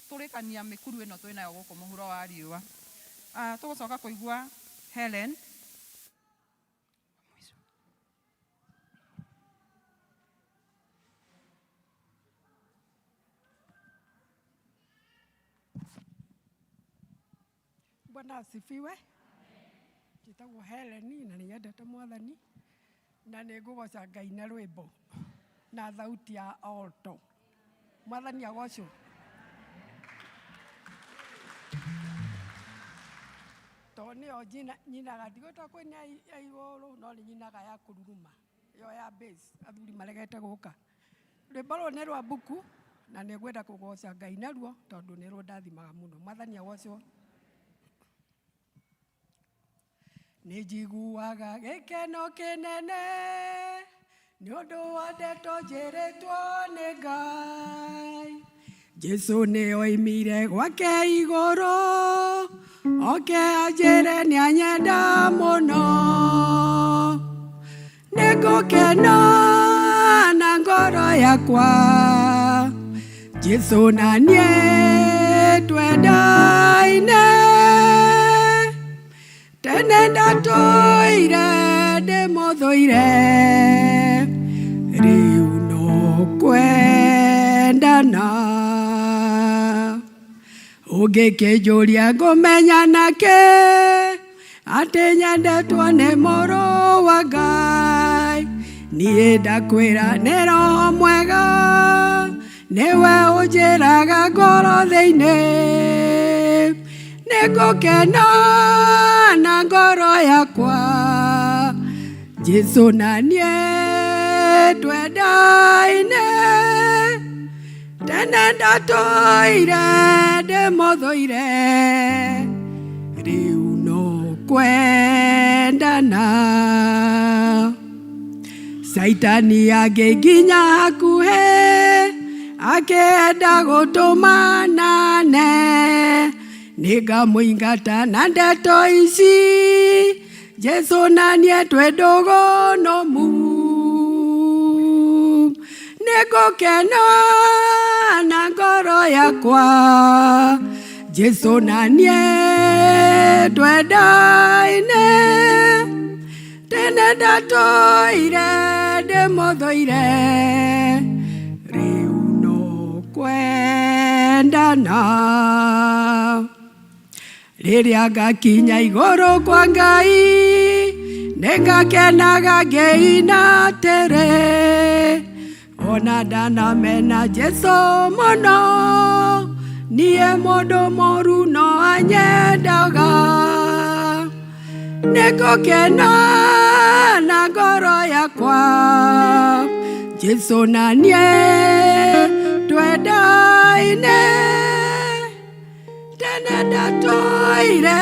tũrĩkania mĩkuru ĩno twĩnayo gũkũ mũhuro wa riũa. Tũgũcoka kũigua Helen. Bwana asifiwe. Njĩtagwo Helen na nĩnyendete Mwathani na nĩngũgoca Ngai na rwĩmbo na thauti ya alto. Mwathani agocwo. To nĩyo nyinaga ndigũta kwĩna ya igũrũ no nĩ nyinaga ya kũruruma yo ya bass athuri maregete gũka. Rwĩmbo rũrũ nĩ rwa Buku na nĩngwenda kũgoca Ngai naruo tondũ nĩ rũndathimaga mũno. Mwathani agocwo. Nĩnjiguaga gĩkeno kĩnene nĩ ũndũ wa ndeto njĩrĩtwo nĩ Ngai. Jesũ nĩoimire gwake igũrũ oke anjĩre nĩanyenda mũno. Nĩngũkena na ngoro yakwa Jesũ na niĩ twendaine. Tene ndatũire ndĩmũthũire rĩu no kwendana. Ũngĩkĩnjũria ngũmenya nakĩ atĩ nyendetwo nĩ mũrũ wa Ngai. Niĩ ndakwĩra nĩ Roho mwega nĩwe ũnjĩraga ngoro thĩinĩ. Nĩngũkena na ngoro yakwa Jesũ na niĩ twendaine. Tene ndatũire ndĩmũthũire rĩu no kwendana. Saitani angĩnginya hakuhĩ akĩenda gũtũmanane nĩngamũingata na ndeto ici Jesũ na niĩ twĩ ndũgũnũmu. Nĩngũkena na ngoro yakwa Jesũ na niĩ twendaine. Tene ndatũire ndĩmũthũire rĩu no kwendana. Rĩrĩa ngakinya igũrũ kwa Ngai nĩngakenaga ngĩina atĩrĩ ona ndanamena Jesũ mũno niĩ mũndũ mũru no anyendaga. Nĩngũkena na ngoro yakwa Jesũ na niĩ twendaine. Tene ndatũire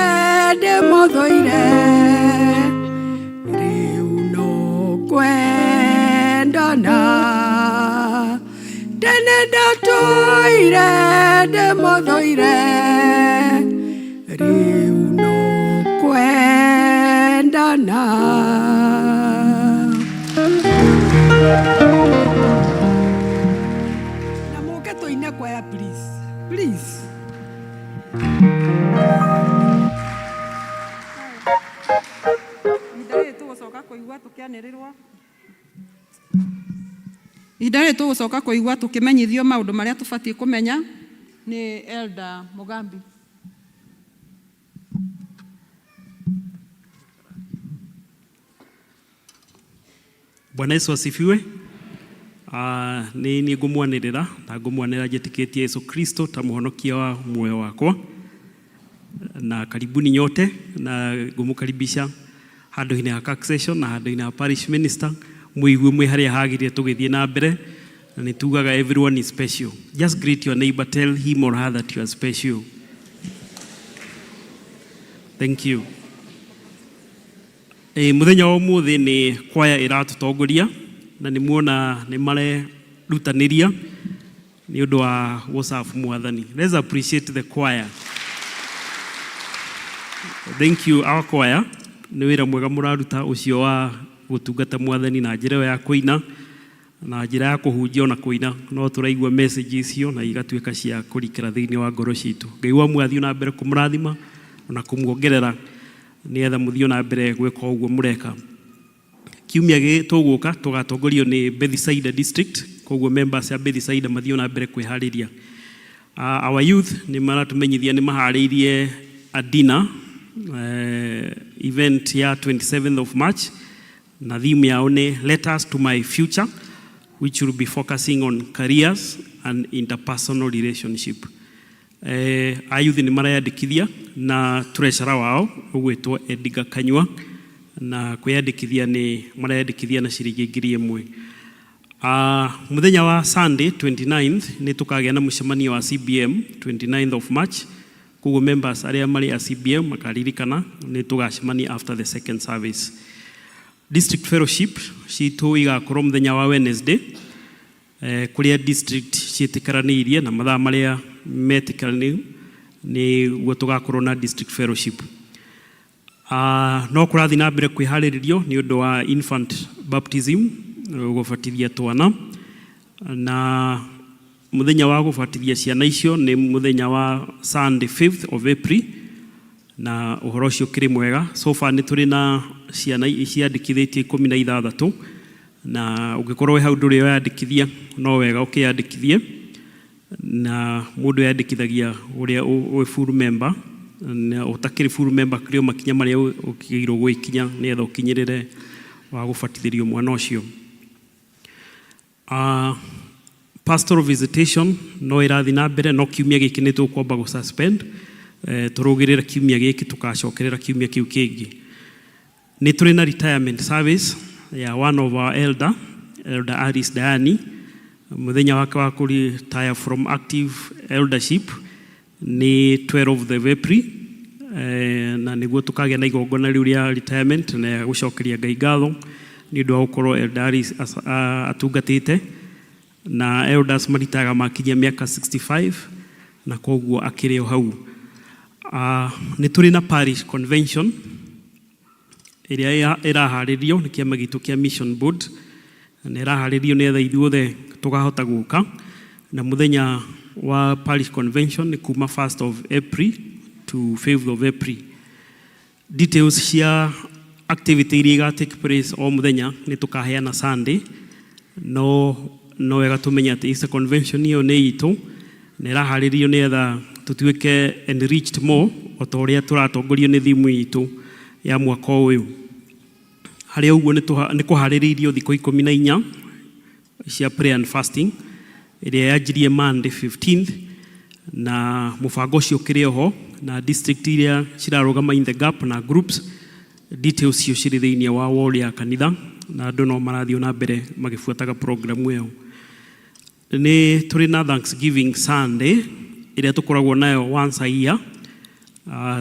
ndĩmũthũire rĩu no kwendana. Tene ndatũire ndĩmũthũire rĩu no kwendana. Na mũke tũine kwaya please, please. Ihinda rĩrĩ tũgũcoka kũigua tũkĩmenyithio maũndũ marĩa tũbatiĩ kũmenya nĩ Elder Mugambi. Bwana Yesu asifiwe. Ni ngũmwanĩrĩra na ngũmwanĩrĩra njĩtĩkĩtie Yesu Kristo ta mũhonokia wa muoyo wakwa. Na karibuni nyote na ngũmũkaribisha handũ-inĩ ha Kirk Session na handũ-inĩ ha Parish Minister. Mũigue mwĩ harĩa hagĩrĩire tũgĩthiĩ na mbere na nĩ tugaga everyone is special. Just greet your neighbor, tell him or her that you are special. Thank you. Mũthenya wa ũmũthĩ nĩ kwaya ĩratũtongoria na nĩ muona nĩ marerutanĩria nĩ ũndũ wa gũcabu Mwathani. Let's appreciate the choir. Thank you our choir. Nĩ wĩra mwega mũraruta ũcio wa gũtungata Mwathani na njĩra ya kũina. na njira ya kuhunjia na kuina no turaigua messages icio na igatuika cia kurikira thiini wa ngoro citu. Ngai wa mwathio na mbere kumurathima na kumuongerera nietha muthio na mbere gwika uguo mureka. Kiumia gi tuguka tugatongorio ni Bethsaida district, koguo members ya Bethsaida mathio na mbere kwihariria. Our youth ni maratumenyithia ni mahariirie a dinner event ya 27th of March na theme yao ni Let Us to My Future, which will be focusing on careers and interpersonal relationship. Ayuthi ni marayandikithia na treasurer wao ugwitwo Edgar Kanyua, na kwiyandikithia ni marayandikithia na ciringi 1,000. Muthenya wa Sunday 29th ni tukagĩa na mũcemanio wa CBM 29th of March, koguo members aria mari a CBM makaririkana ni tugacemania after the second service. District fellowship citu igakorwo muthenya wa Wednesday, kuria district ciitikaraniirie na mathaa maria metikarani ni guo tugakorwo na district fellowship. No kurathi na mbere kwiharirio ni undu wa infant baptism, gubatithia twana, na muthenya wa gubatithia ciana icio ni muthenya wa Sunday 5th of April, na uhoro ucio kiri mwega. So far ni turi na ciana iciandikithitie 16, na ungikorwo we hau nduri yandikithia no wega ukiyandikithie, na mundu yandikithagia uria we full member, na utakiri full member krio makinya maria ukigirwo gwikinya nietha ukinyirire wa gubatithirio mwana ucio. Pastoral visitation no irathi na mbere, no kiumia giki ni tukwamba gu suspend, turugirira kiumia giki tukacokerera kiumia kiu kingi. Ni turi na retirement service ya one of our elder Aris Dayani, muthenya wake wa retire from active eldership ni 12th of April, na niguo tukagĩa na igongona riu ria retirement na gucokeria Ngai ngatho ni undu wa gukorwo elder Aris atungatite, na elders maritaga makinyia miaka 65 na koguo akireo hau. Ni turi na parish convention iria iraharirio ni kiama gitu kia mission board, na iraharirio ni etha ithuothe tugahota guka, na muthenya wa parish convention ni kuma 1st of April to 5th of April. Details cia activity iria take place o muthenya ni tukaheana Sunday, no wega tumenya ati Easter convention iyo ni itu na iraharirio ni etha tutuike enriched more o ta uria turatongorio ni thimu itu ya mwaka uyu. Haria uguo ni kuhariririo thikũ 14 cia prayer and fasting iria yanjirie Monday 15th, na mubango ucio kiri ho na district iria cirarugama in the gap na groups. Details cio ciri thiini wa wall ya kanitha, na andu no marathio na mbere magifuataga program iyo. Ni turi na Thanksgiving Sunday iria tukoragwo nayo once a year,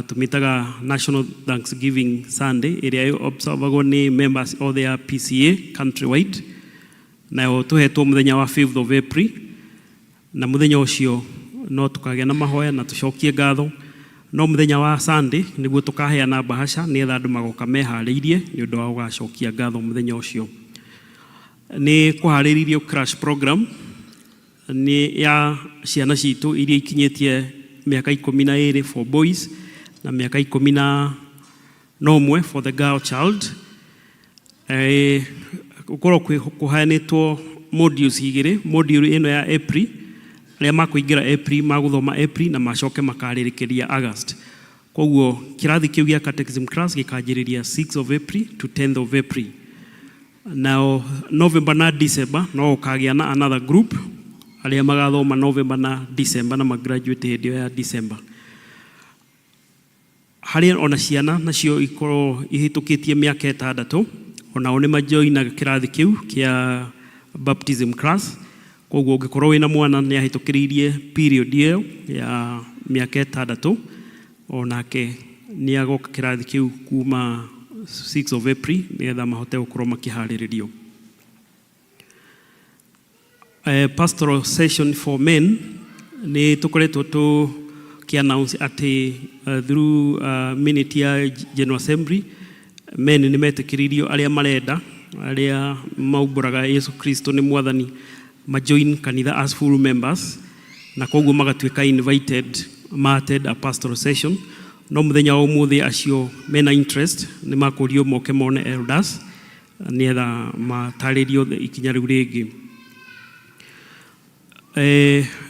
tumitaga National Thanksgiving Sunday iria observagwo ni members of the PCA countrywide, na tuhetwo muthenya wa 5th of April, na muthenya ucio no tukagĩa na mahoya na tucokie ngatho. No muthenya wa Sunday niguo tukaheana bahasha ni etha andu magoka mehariirie ni undu wa gugacokia ngatho muthenya ucio. Ni kuhariririo crash program ni ya ciana citu iria ikinyitie miaka 12 for boys na miaka 11 for the girl child. Ukorwo kuhanitwo modules igiri. Module ino ya April ria makuingira April maguthoma April na macoke makaririkiria August. Koguo kirathi kiu gia catechism class gikanjiriria 6th of April to 10th of April. Now November na December no ukagia na another group aria magathoma November na December na magraduate hindio ya December. Haria ona ciana nacio ikorwo ihitukitie miaka 6 ona one majoina kirathi kiu kia baptism class. Koguo ungikorwo wina mwana ni ahitukiririe period iyo ya miaka 6 onake ni agoka kirathi kiu kuma 6th of April ni etha mahote gukorwo makihariririo. Pastoral session for men ni tukoretwo tu ki-announce ati through minute ya General Assembly men ni metikiririo aria marenda aria maumburaga Yesu Kristo ni mwathani majoin kanitha as full members na koguo magatuika invited marted a pastoral session no muthenya wa umuthi acio mena interest ni makurio moke mone elders ni etha mataririo ikinya riu ringi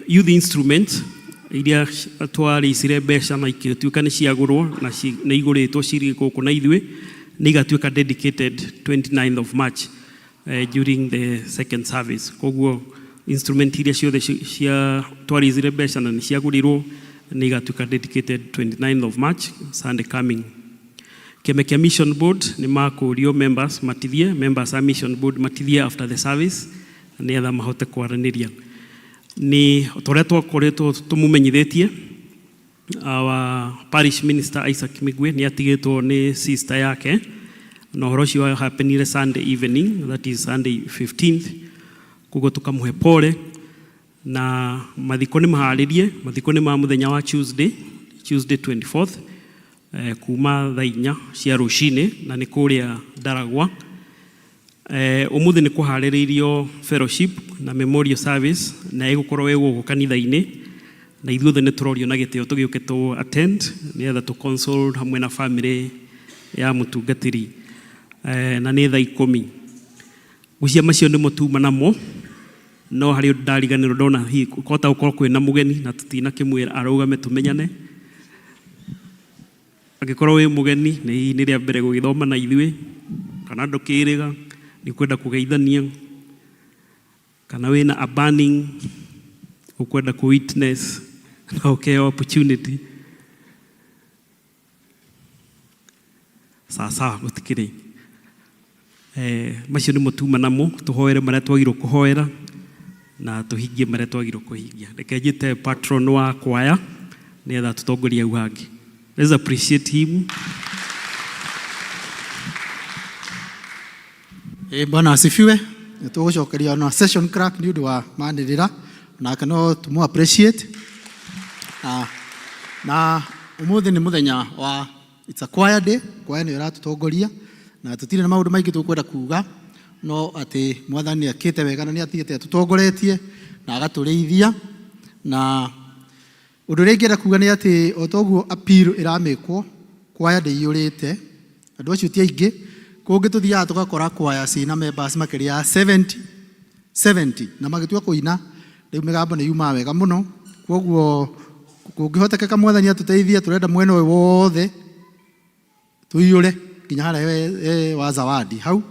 youth instrument iria twari isire mbeca na ikituika ni ciagurwo na iguritwo ciri guku na ithwe ni igatuika dedicated 29th of March during the second service koguo instrument iria ciothe cia twari isire mbeca na ni ciagurirwo ni igatuika dedicated 29th of March Sunday coming. Kemekia Mission Board ni makurio members matithie members a Mission Board matithie after the service ni etha mahote kwaraniria ni tore twakoretwo tumumenyithitie our parish minister Isaac Migwe ni atigitwo ni sister yake na horo cio happenire Sunday evening, that is Sunday 15th kugo tukamuhe pole na mathiko ni maharirie mathiko ni ma muthenya wa Tuesday 24th kuma thaa 4 cia rucini na ni kuria Ndaragwa. Umuthi ni kuhariririo fellowship na memorial service na igukorwo wego kanitha-ini na ithuothe ni turorio na gitio tugiuke tu attend ni etha tu console hamwe na family ya mutungatiri na ni thaa 10 gucia macio ni mutuma namo no hari ndariganiro ndona hi kota ukorwo kwina mugeni na tutina kimwira arugame tumenyane agikorwo wi mugeni ni ria mbere gugithoma na ithwe kana ndukiriga ni kwenda kugeithania kana wina a burning ukwenda ku witness na okay opportunity sasa gutikiri macio ni mutuma namo tuhoere maria twagirwo kuhoera na tuhingie maria twagirwo kuhingia reke njite patron wa kwaya ni etha tutongoria uhangi. Let's appreciate him. Bwana asifiwe. Tugucokeria na session crack ni undu wa manirira na kana tumu appreciate na umuthi ni muthenya wa it's a choir day choir ni iratutongoria na tutire na maundu maingi tukwenda kuga no ati mwathani akite wega na ni atigite tutongoretie na agaturiithia na undu ringi ra kuga ni ati otoguo appeal iramekwo choir day yurite andu acio ti aingi kungi tuthiaga tugakora kwaya cina members makiria 70 na magitua kuina riu migambo ni yuma wega muno koguo kungihotekeka mwathani atuteithie turenda mwena uyu wothe tuiyure kinya haria wa zawadi hau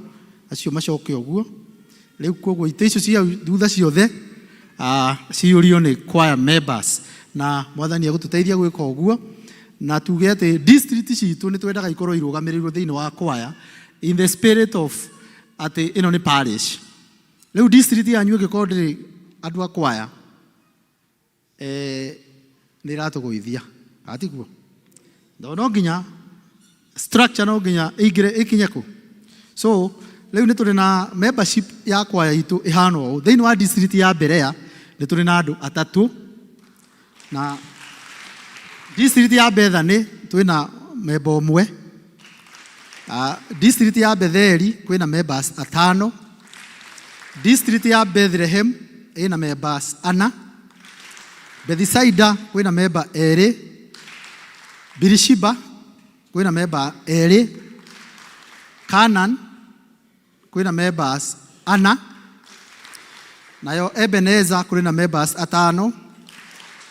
acio macoke uguo riu koguo ite icio cia thutha ciothe ciurio ni choir members na mwathani agututeithia gwika uguo na tuge ati district citu ni twendaga ikorwo irugamirirwo thiini wa choir in the spirit of ati ino ni parish riu district yanyu igikorwo ndiri andu a choir ni ratuguithia atiguo no nginya structure no nginya igire ikinyeku so riu ni turi na membership ya choir itu ihana o thiini wa district ya Berea ni turi na andu 3 na district ya Bethany twina member umwe district ya Betheli kwina members 5 district ya Bethlehem ina members 4 Bethsaida kwina member 2 Birishiba kwina member 2 Canaan kwina members 4 nayo Ebenezer kwina members 5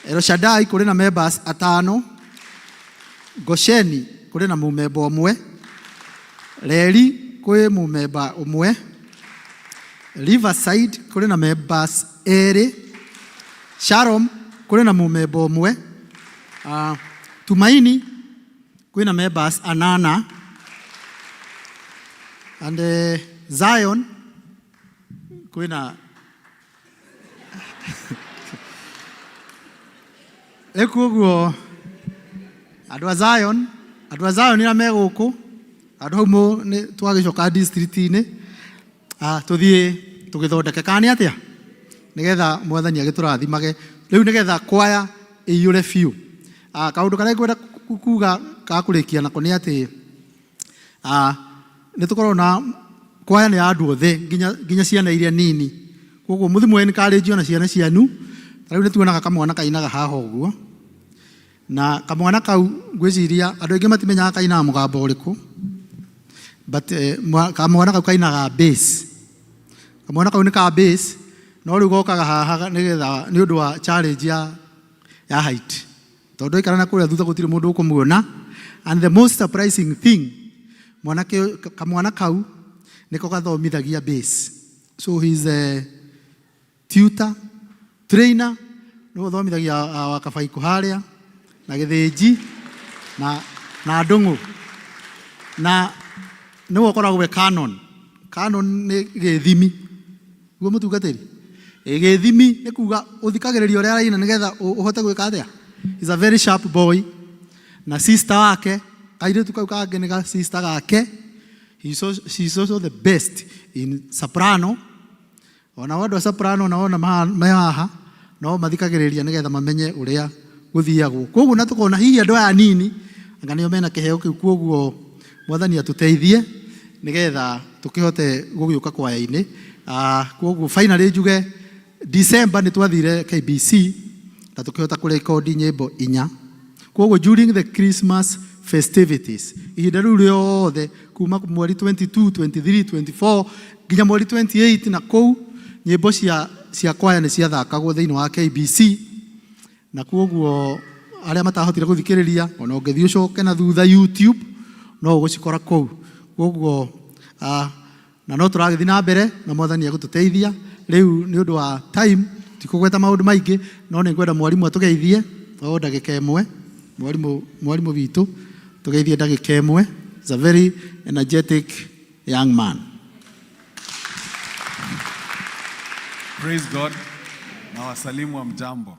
El Shaddai kwina members 5 Gosheni kwina mumemba umwe Leri kwe mumemba umwe Riverside kuri na members 2 Shalom kuri na mumemba umwe Tumaini kuri na members 8 and Zion kuri na ekuguo andu a Zion ira meguku andu hau ni twagicoka district ini tuthie tugithondeke kani atia nigetha mwathani agiturathimage riu nigetha kwaya iyure fiu kaundu karia ngwenda kuga ka kurikia nako ni ati ni tukorwo na kwaya nĩ andũ othe nginya ciana iria nini. Koguo mũthimũ encourage na ciana cianu. Rĩu nĩ tuonaga kamwana kainaga haha ũguo. Na kamwana kau ngwĩciria andũ aingĩ matimenyaga kainaga mũgambo ũrĩkũ. But kamwana kau kainaga bass. Kamwana kau nĩ ka bass. No rĩu gokaga haha nĩgetha nĩ ũndũ wa challenge ya height. Tondũ ikarana kũrĩa thutha gũtirĩ mũndũ ũkũmuona. And the most surprising thing, kamwana kau nĩko gathomithagia bass. So he's a tutor, trainer, nĩwe ũthomithagia wa Kabaikũ harĩa na Gĩthĩnji na Ndũng'ũ. Na nĩwe ũkoragwo we canon. Canon nĩ gĩthimi. Guo mũtungatĩri. Gĩthimi nĩ kuga ũthikagĩrĩria ũrĩa araina nĩgetha ũhote gwĩka atĩa. He's a very sharp boy. Na sister wake, kairĩtu kau kangĩ nĩ sister gake. She's also the best in soprano. Ona wandũ wa soprano naona me haha no mathikagĩrĩria nĩgetha mamenye ũrĩa gũthiagwo. Koguo na tũkona hihi andũ aya nini anga nĩo mena kĩheo kĩu, koguo Mwathani atũteithie nĩgetha tũkĩhote gũgĩũka kwaya-inĩ. Koguo finally njuge December nĩ twathire KBC na tukihota kurekodi nyimbo 4. Koguo during the Christmas festivities ihinda rĩu rĩothe kuma mweri 22, 23, 24 nginya mweri 28 na kou nyimbo cia kwaya nĩ ciathakagwo thĩinĩ wa KBC. Na koguo arĩa matahotire gũthikĩrĩria ona ũngĩthiĩ ũcoke na thutha YouTube no ũgũcikora kou. Koguo na no tũragĩthiĩ na mbere na Mwathani agũtũteithia. Rĩu nĩ ũndũ wa time tikũgweta maũndũ maingĩ no nĩ ngwenda mwarimũ atũgeithie o ndagĩka ĩmwe. Mwarimũ witũ tũgeithie ndagĩka ĩmwe. He's a very energetic young man. Praise God. Na wasalimu wa mjambo.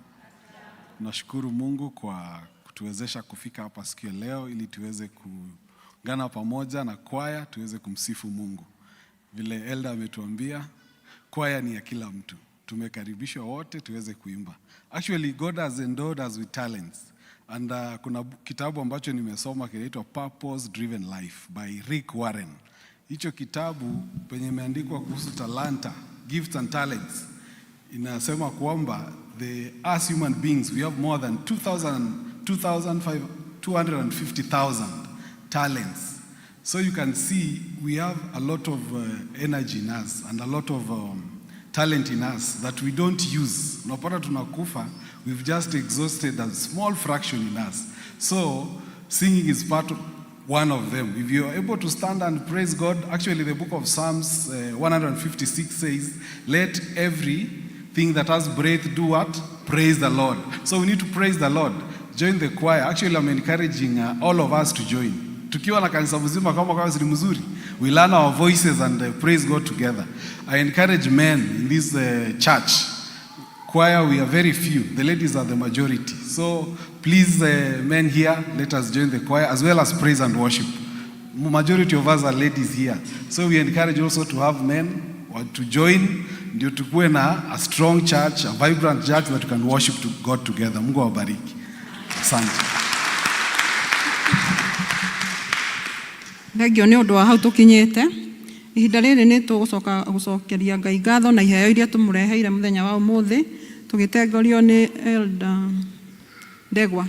Nashukuru Mungu kwa kutuwezesha kufika hapa siku ya leo ili tuweze kuungana pamoja na kwaya tuweze kumsifu Mungu. Vile Elda ametuambia kwaya ni ya kila mtu. Tumekaribishwa wote tuweze kuimba. Actually God has endowed us with talents. And kuna kitabu ambacho nimesoma kinaitwa Purpose Driven Life by Rick Warren. Hicho kitabu penye imeandikwa kuhusu talanta, gifts and talents. Inasema kwamba as human beings we have more than 250,000 talents. So you can see we have a lot of energy in us and a lot of talent in us that we don't use. Unapata tunakufa, we've just exhausted a small fraction in us. So singing is one of them. If you are able to stand and praise God, actually the book of Psalms 156 says, let everything that has breath do what? Praise the Lord. So we need to praise the Lord. Join the choir. Actually I'm encouraging all of us to join. Tukiwa na kanisa mzima kama kwa ni mzuri, we learn our voices and praise God together. I encourage men in this church. Choir, we are very few. The ladies are the majority. So please, men here, let us join the choir as well as praise and worship. Majority of us are ladies here. So we encourage also to have men to join, ndio tukue na a strong church, a vibrant church that we can worship to God together. Mungu awabariki. Asante. Thengio nĩ ũndũ wa hau tũkinyĩte. Ihinda rĩrĩ nĩ tũgũcoka gũcokeria Ngai ngatho na iheo iria tũmũreheire mũthenya wa ũmũthĩ tũgĩtengorio nĩ Elda Ndegwa.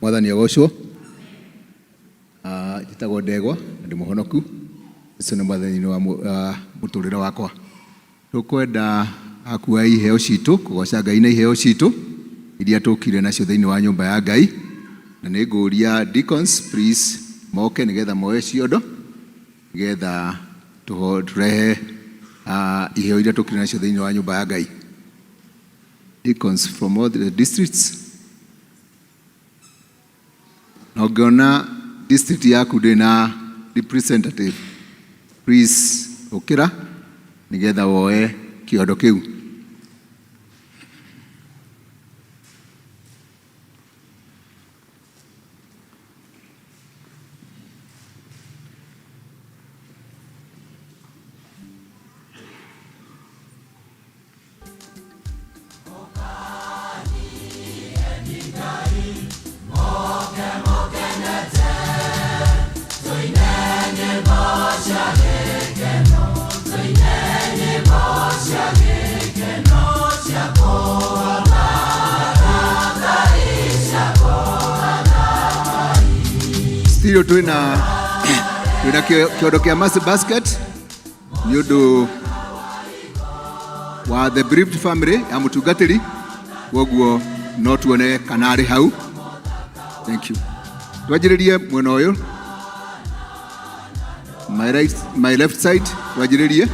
Mwathani agocwo. Njĩtagwo Ndegwa, ndĩ mũhonoku. Ũcio nĩ Mwathani wa mũtũrĩre wakwa. Tũkwenda akuoya iheo citũ, kũgoca Ngai na iheo citũ iria tũkire nacio thĩinĩ wa nyũmba ya Ngai. Na nĩ ngũria deacons please moke nĩgetha moe ciondo nĩgetha tũrehe iheo iria tũkire nacio thĩinĩ wa nyũmba ya Ngai. Deacons from all the districts. Na ũngĩona district yaku ndĩ na representative, please ũkĩra nĩgetha woe kĩondo kĩu. Still twina kiondo kia mass basket ni undu wa the bereaved family ya mutungatiri woguo no tuone kana ari hau. Thank you. Twajiririe mwena uyu my left side twajiririe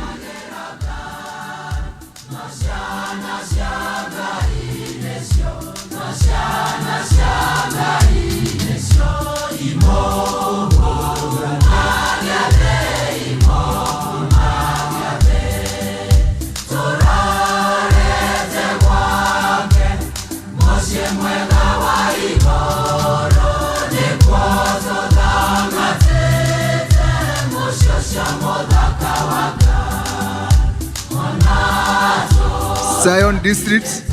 Zion District.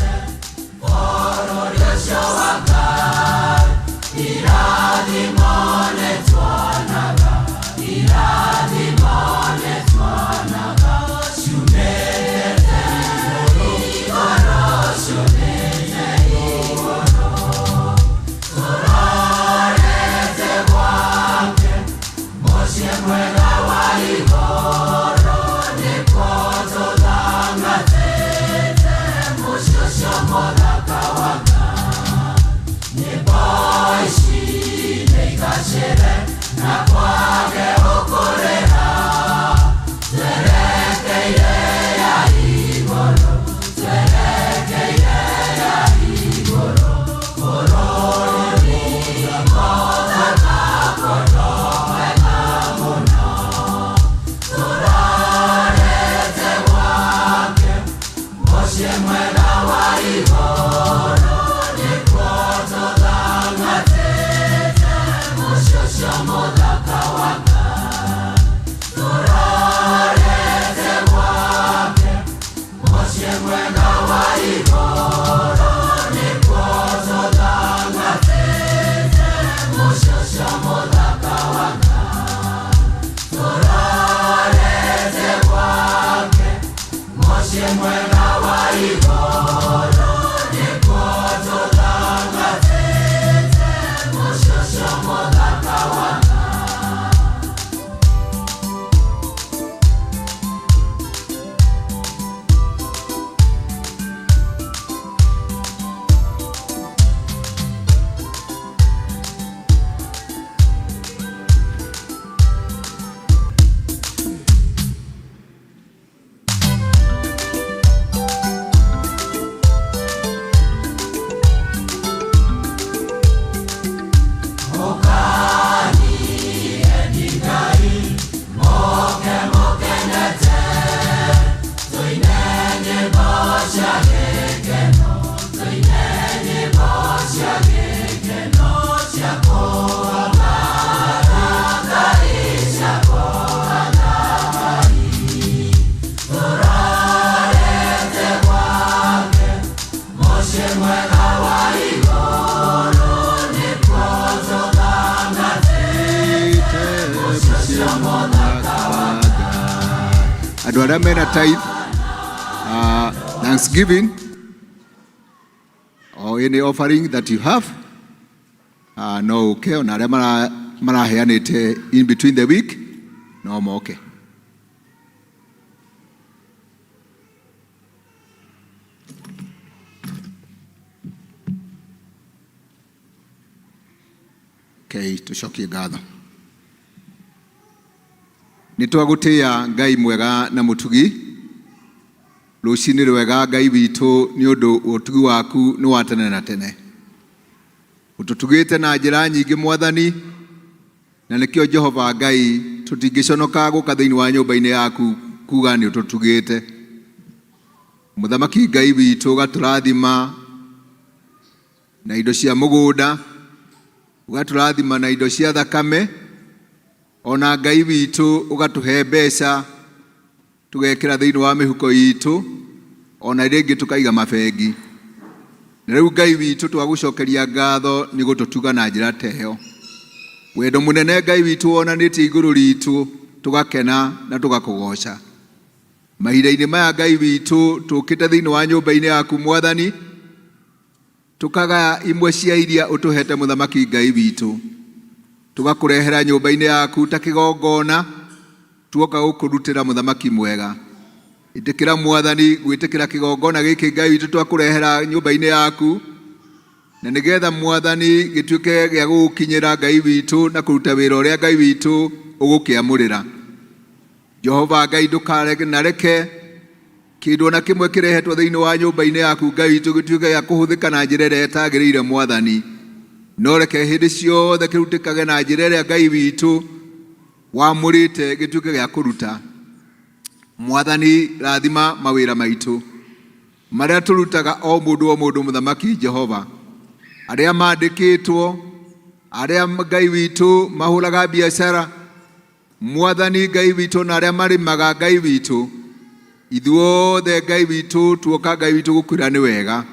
Tithe, Thanksgiving, or any offering that you have. No, okay, on in between the week, no more, okay. Okay, tushokie gatho. Nitwagutia Ngai mwega na mutugi rucini rwega Ngai witu ni undu utugi waku ni wa tene na tene. Ututugite na njira nyingi Mwathani, na nikio Jehova Ngai tutingiconoka guka thiini wa nyumba-ini yaku kuga ni ututugite. Muthamaki Ngai witu gaturathima na indo cia mugunda, gaturathima na indo cia thakame, ona Ngai witu ugatuhe mbeca tugekira thiini wa mihuko yitu, ona ringi tukaiga mabengi. Na riu Ngai witu twagucokeria ngatho ni gututuga na njira teyo. Wendo munene Ngai witũ wonanĩtie igũrũ ritũ, tũgakena na tũgakũgoca. Mahinda-inĩ maya Ngai witũ tũkĩte thĩinĩ wa nyũmba-inĩ yaku Mwathani, tũkagaya imwe cia iria ũtũhete Mũthamaki Ngai witũ, tũgakũrehera nyũmba-inĩ yaku ta kĩgongona, tuoka gũkũrutĩra Mũthamaki mwega. Ĩtĩkĩra Mwathani gwĩtĩkĩra kĩgongona gĩkĩ Ngai witũ twakũrehera nyũmba-inĩ yaku, na nĩgetha Mwathani gĩtuĩke gĩa gũgũkinyĩra Ngai witũ na kũruta wĩra ũrĩa Ngai witũ ũgũkĩamũrĩra. Jehova Ngai ndũkareke na reke kĩndũ na kĩmwe kĩrehetwo thĩinĩ wa nyũmba-inĩ yaku Ngai witũ gĩtuĩke gĩa kũhũthĩka na njĩra ĩrĩa ĩtagĩrĩire Mwathani, no reke hĩndĩ ciothe kĩrutĩkage na njĩra ĩrĩa Ngai witũ wamũrĩte gĩtuĩke gĩa kũruta. Mwathani rathima mawĩra maitũ marĩa tũrutaga o mũndũ Mũthamaki Jehova, arĩa mandĩkĩtwo, arĩa Ngai witũ mahũraga biacara Mwathani Ngai witũ, na arĩa marĩmaga Ngai witũ, ithuothe Ngai witũ tuoka Ngai witũ gũkwĩra nĩ wega.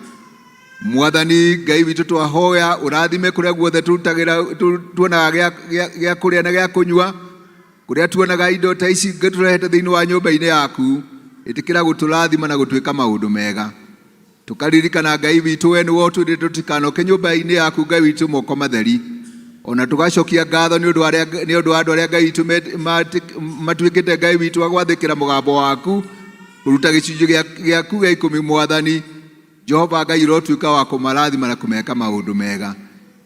Mwathani Ngai witũ twahoya ũrathime kũrĩa guothe tuonaga gĩa kũrĩa na gĩa kũnyua, kũrĩa tuonaga indo ta ici tũrehete thĩinĩ wa nyũmba-inĩ yaku, ĩtĩkĩra gũtũrathima na gũtwĩka maũndũ mega. Tũkaririkana Ngai witũ we nĩwe ũtwĩrĩte tũtikanoke nyũmba-inĩ yaku Ngai witũ moko matheri, ona tũgacokia ngatho nĩ ũndũ wa andũ arĩa Ngai witũ matuĩkĩte Ngai witũ wa gwathĩkĩra mũgambo waku, kũruta gĩcunjĩ gĩaku gĩa 10 Mwathani. Jehova Ngai ũrotuĩka wa kũmarathima na kũmeka maũndũ mega,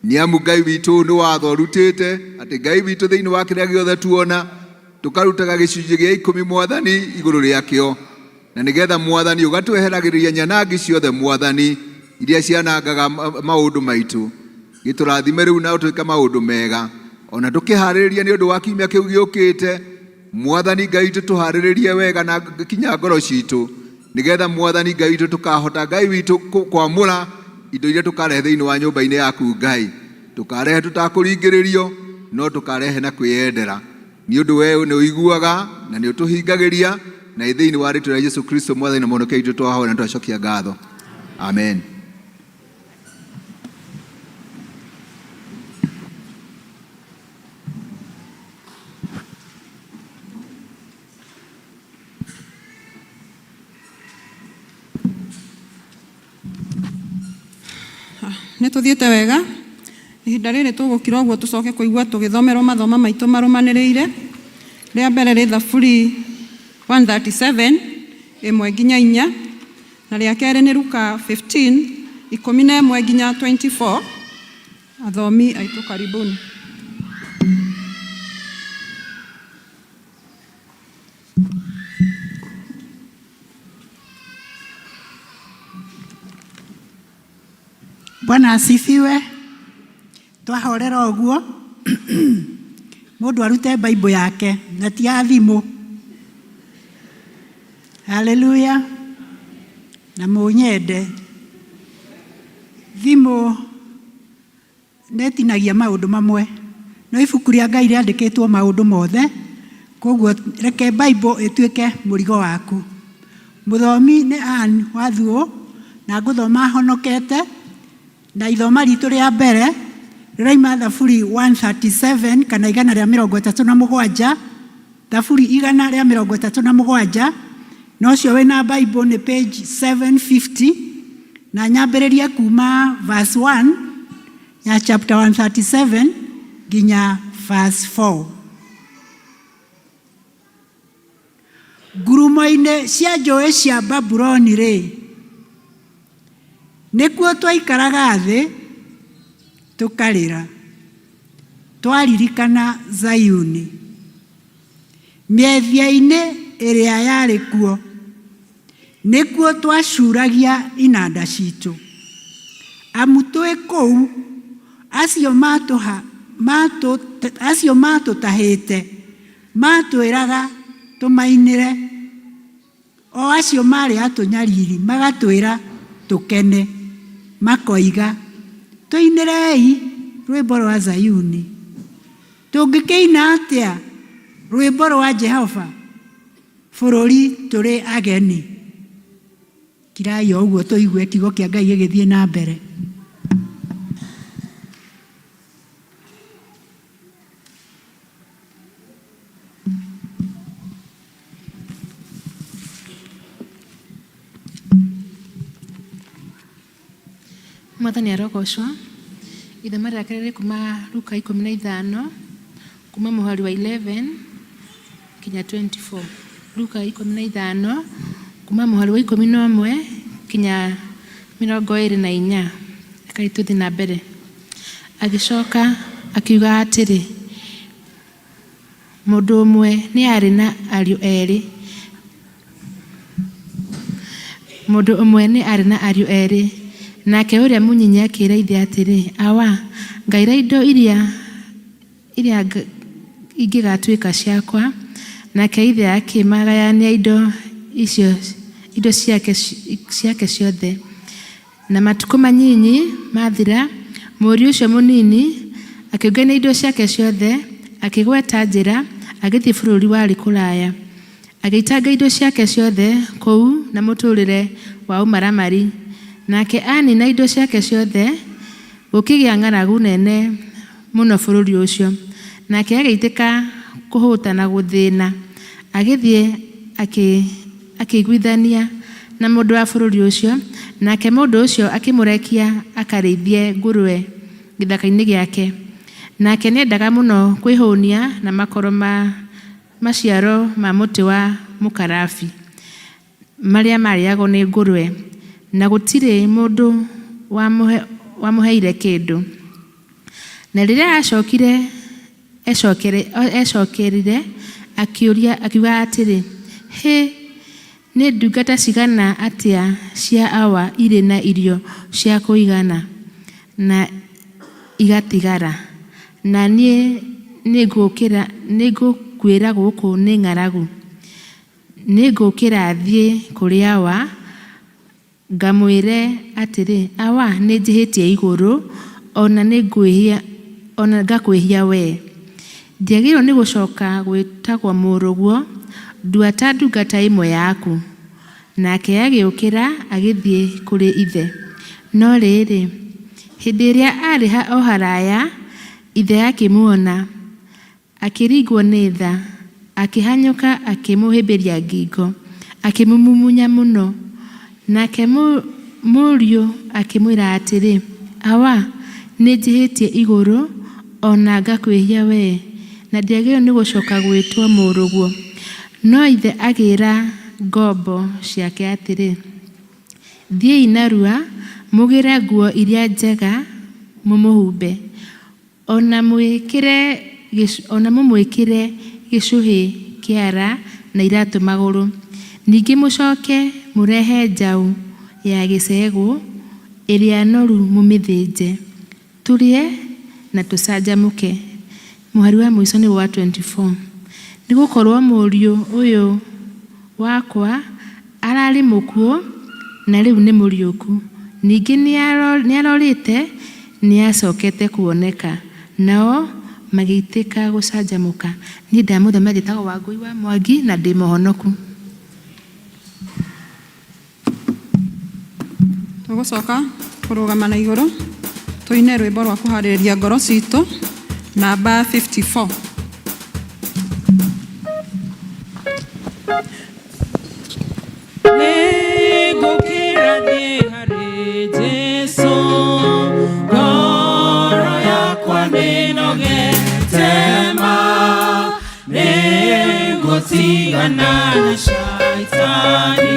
nĩamu Ngai witũ nĩ watho ũrutĩte atĩ Ngai witũ thĩinĩ wa kĩrĩa gĩothe tuona tũkarutaga gĩcunjĩ gĩa 10 Mwathani igũrũ rĩakĩo, na nĩgetha Mwathani ũgatweheragĩrĩria nyanangi ciothe Mwathani iria cianangaga maũndũ maitũ. Gĩtũrathime rĩu na ũtwĩke maũndũ mega, ona tũkĩharĩrĩria nĩ ũndũ wa kiumia kĩu gĩũkĩte Mwathani Ngai witũ tũharĩrĩrie wega na kinya ngoro citũ, nĩgetha Mwathani Ngai witũ tũkahota Ngai witũ kwamũra indo iria tũkarehe thĩinĩ wa nyũmba-inĩ yaku Ngai, tũkarehe tũtakũringĩrĩrio, no tũkarehe na kwĩyendera, nĩ ũndũ we nĩ ũiguaga na nĩ ũtũhingagĩria, na thĩinĩ wa rĩĩtwa rĩa Jesũ Kristo Mwathani na Mũhonokia witũ twahoya na twacokia ngatho, amen. Nĩ tũthiĩte wega, ihinda rĩrĩ tũgũkira ũguo tũcoke kũigua tũgĩthomerwo mathoma maitũ marũmanĩrĩire. Rĩa mbere rĩ Thaburi 137 1 nginya 4, na rĩa kerĩ nĩ Luka 15 11 nginya 24. Athomi aitũ karibuni. Bwana asifiwe. Twahorera ũguo mũndũ arute Bible yake na ti ya thimũ. Haleluya. Na mũnyende thimũ netinagia maũndũ mamwe, no ibuku rĩa Ngai rĩandĩkĩtwo maũndũ mothe, koguo reke Bible ĩtuĩke mũrigo waku. Mũthomi nĩ Ann Wathuo, na ngũthoma honokete, na ithoma ritũ rĩa mbere rĩraima Thaburi 137 kana 137, Thaburi 137, no cio wĩna Bible nĩ page 750, na nyambĩrĩrie kuma verse 1 ya chapter 137 nginya verse 4. Ngurumo-inĩ cia njũĩ cia Babuloni rĩ, nĩkuo twaikaraga thĩ tũkarĩra, twaririkana Zayuni, mĩethia-inĩ ĩrĩa yarĩ kuo, nĩkuo twacuragia inanda citũ. Amu twĩ kũu, acio matũtahĩte matwĩraga tũmainĩre, o acio marĩ atũnyariri magatwĩra tũkene, makoiga tũinĩrei rwĩmbo rwa Zayuni. Tũngĩkĩina atĩa rwĩmbo rwa Jehova bũrũri tũrĩ ageni? Kirai o ũguo tũigue kiugo kĩa Ngai gĩgĩthiĩ na mbere. Mwathani arogocwo. Ithema rĩake rĩrĩ kuma Luka 15 kuma mũhari wa 11 kinya 24. Luka 15 kuma mũhari wa 11 kinya 24. Reke tũthiĩ na mbere. Agĩcoka akiuga atĩrĩ, mũndũ ũmwe nĩ arĩ na ariũ erĩ. Mũndũ ũmwe nĩ arĩ na ariũ erĩ. Nake ũrĩa mũnyinyi akĩĩra ithe atĩrĩ, awa, ngaĩra indo iria ingĩgatuĩka ciakwa. Nake ithe akĩmagayania indo icio, indo ciake ciothe. Na matukũ manyinyi mathira, mũriũ ũcio mũnini akĩũngania indo ciake ciothe, akĩgweta njĩra agĩthiĩ bũrũri warĩ kũraya. Agĩitanga indo ciake ciothe kũu na mũtũrĩre wa ũmaramari. Nake anina indo ciake ciothe, gũkĩgĩa ng'aragu nene mũno bũrũri ũcio. Nake agĩitĩka kũhũta na gũthĩna. Agĩthiĩ akĩiguithania na mũndũ wa bũrũri ũcio. Nake mũndũ ũcio akĩmũrekia akarĩithie ngũrwe gĩthaka-inĩ gĩake. Nake nĩendaga mũno kwĩhũnia na makoro maciaro ma mũtĩ wa mũkarabi marĩa marĩagwo nĩ ngũrwe. Na gũtirĩ mũndũ wamũheire kĩndũ. Na rĩrĩa ecokerire akiuga atĩrĩ, hĩ, nĩ ndungata cigana atĩa cia awa irĩ na irio cia kũigana na igatigara. Na niĩ nĩngũkwĩra gũkũ nĩ ng'aragu. Nĩngũkĩra thiĩ kũrĩ awa ngamwĩre atĩrĩ, awa, nĩ njĩhĩtie igũrũ, ona ngakwĩhia we. Ndiagĩrĩirwo nĩ gũcoka gwĩtagwo mũrũguo, ndua ta ndungata ĩmwe yaku. Nake agĩũkĩra agĩthiĩ kũrĩ ithe. No rĩrĩ, hĩndĩ ĩrĩa arĩ o haraya, ithe akĩmuona, akĩringwo nĩ tha, akĩhanyũka akĩmũhĩmbĩria ngingo, akĩmũmumunya mũno. Nake mũriũ akĩmwĩra atĩrĩ, awa, nĩ njĩhĩtie igũrũ, ona ngakwĩhia we, na ndiagĩrĩirwo nĩ gũcoka gwĩtwo mũrũguo. No ithe agĩĩra ngombo ciake atĩrĩ, thiĩi narua mũgĩre nguo iria njega mũmũhumbe, ona mũmwĩkĩre gĩcũhĩ kĩara na iratũ magũrũ. Ningĩ mũcoke mũrehe njaũ ya gĩcegũ ĩrĩa noru mũmĩthĩnje, tũrĩe na tũcanjamũke. Mũhari wa mũico nĩ wa 24. Nĩ gũkorwo mũriũ ũyũ wakwa ararĩ mũkuũ na rĩu nĩ mũriũku. Ningĩ nĩ arorĩte nĩ acokete kuoneka. Nao magĩitĩka gũcanjamũka. Niĩ ndamũthomera njĩtagwo Wangũi wa Mwangi na ndĩ mũhonoku. Tũgũcoka kũrũgama na igũrũ tũine rwĩmbo rwa kũharĩrĩria ngoro citũ namba 54. Nĩngũkĩra thiĩ harĩ Jesũ, ngoro yakwa nĩnogete ma. Nĩngũtigana na shaitani,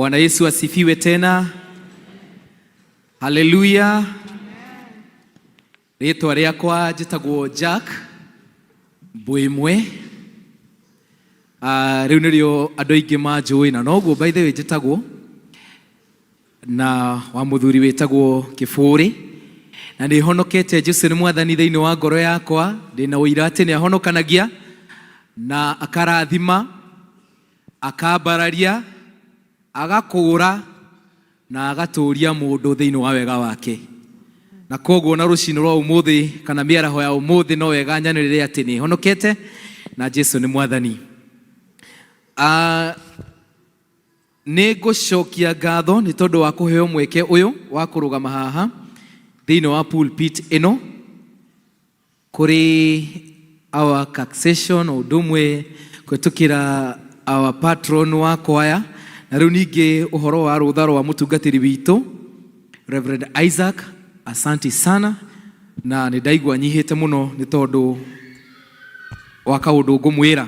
Bwana Yesu asifiwe tena. Haleluya. Rĩtwa rĩakwa njĩtagwo Jack Mbwimwe. Rĩu nĩrĩo andũ aingĩ manjũĩ, na noguo by the way njĩtagwo, na wa mũthuri wĩtagwo Kĩbũrĩ, na nĩ honokete Jesũ nĩ mwathani thĩinĩ wa ngoro yakwa. Ndĩna ũira atĩ nĩ ahonokanagia na akarathima, akambararia, agakũũra na agatũũria mũndũ thĩinĩ wa wega wake. Na koguo na rũciinĩ rwa ũmũthĩ kana mĩaraho ya ũmũthĩ no wega nyanĩrĩre atĩ nĩ honokete na Jesũ nĩ mwathani. Nĩ ngũcokia ngatho nĩ tondũ wa kũheo mweke ũyũ wa kũrũgama haha thĩinĩ wa pulpit ĩno kũrĩ our congregation, o ũndũ ũmwe kũhetũkĩra our patron wa kwaya, na rĩu ningĩ ũhoro wa rũtha rwa mũtungatĩri witũ Reverend Isaac. Asante sana, na nĩ ndaigua nyihĩte mũno nĩ tondũ wa kaũndũ ngũmwĩra.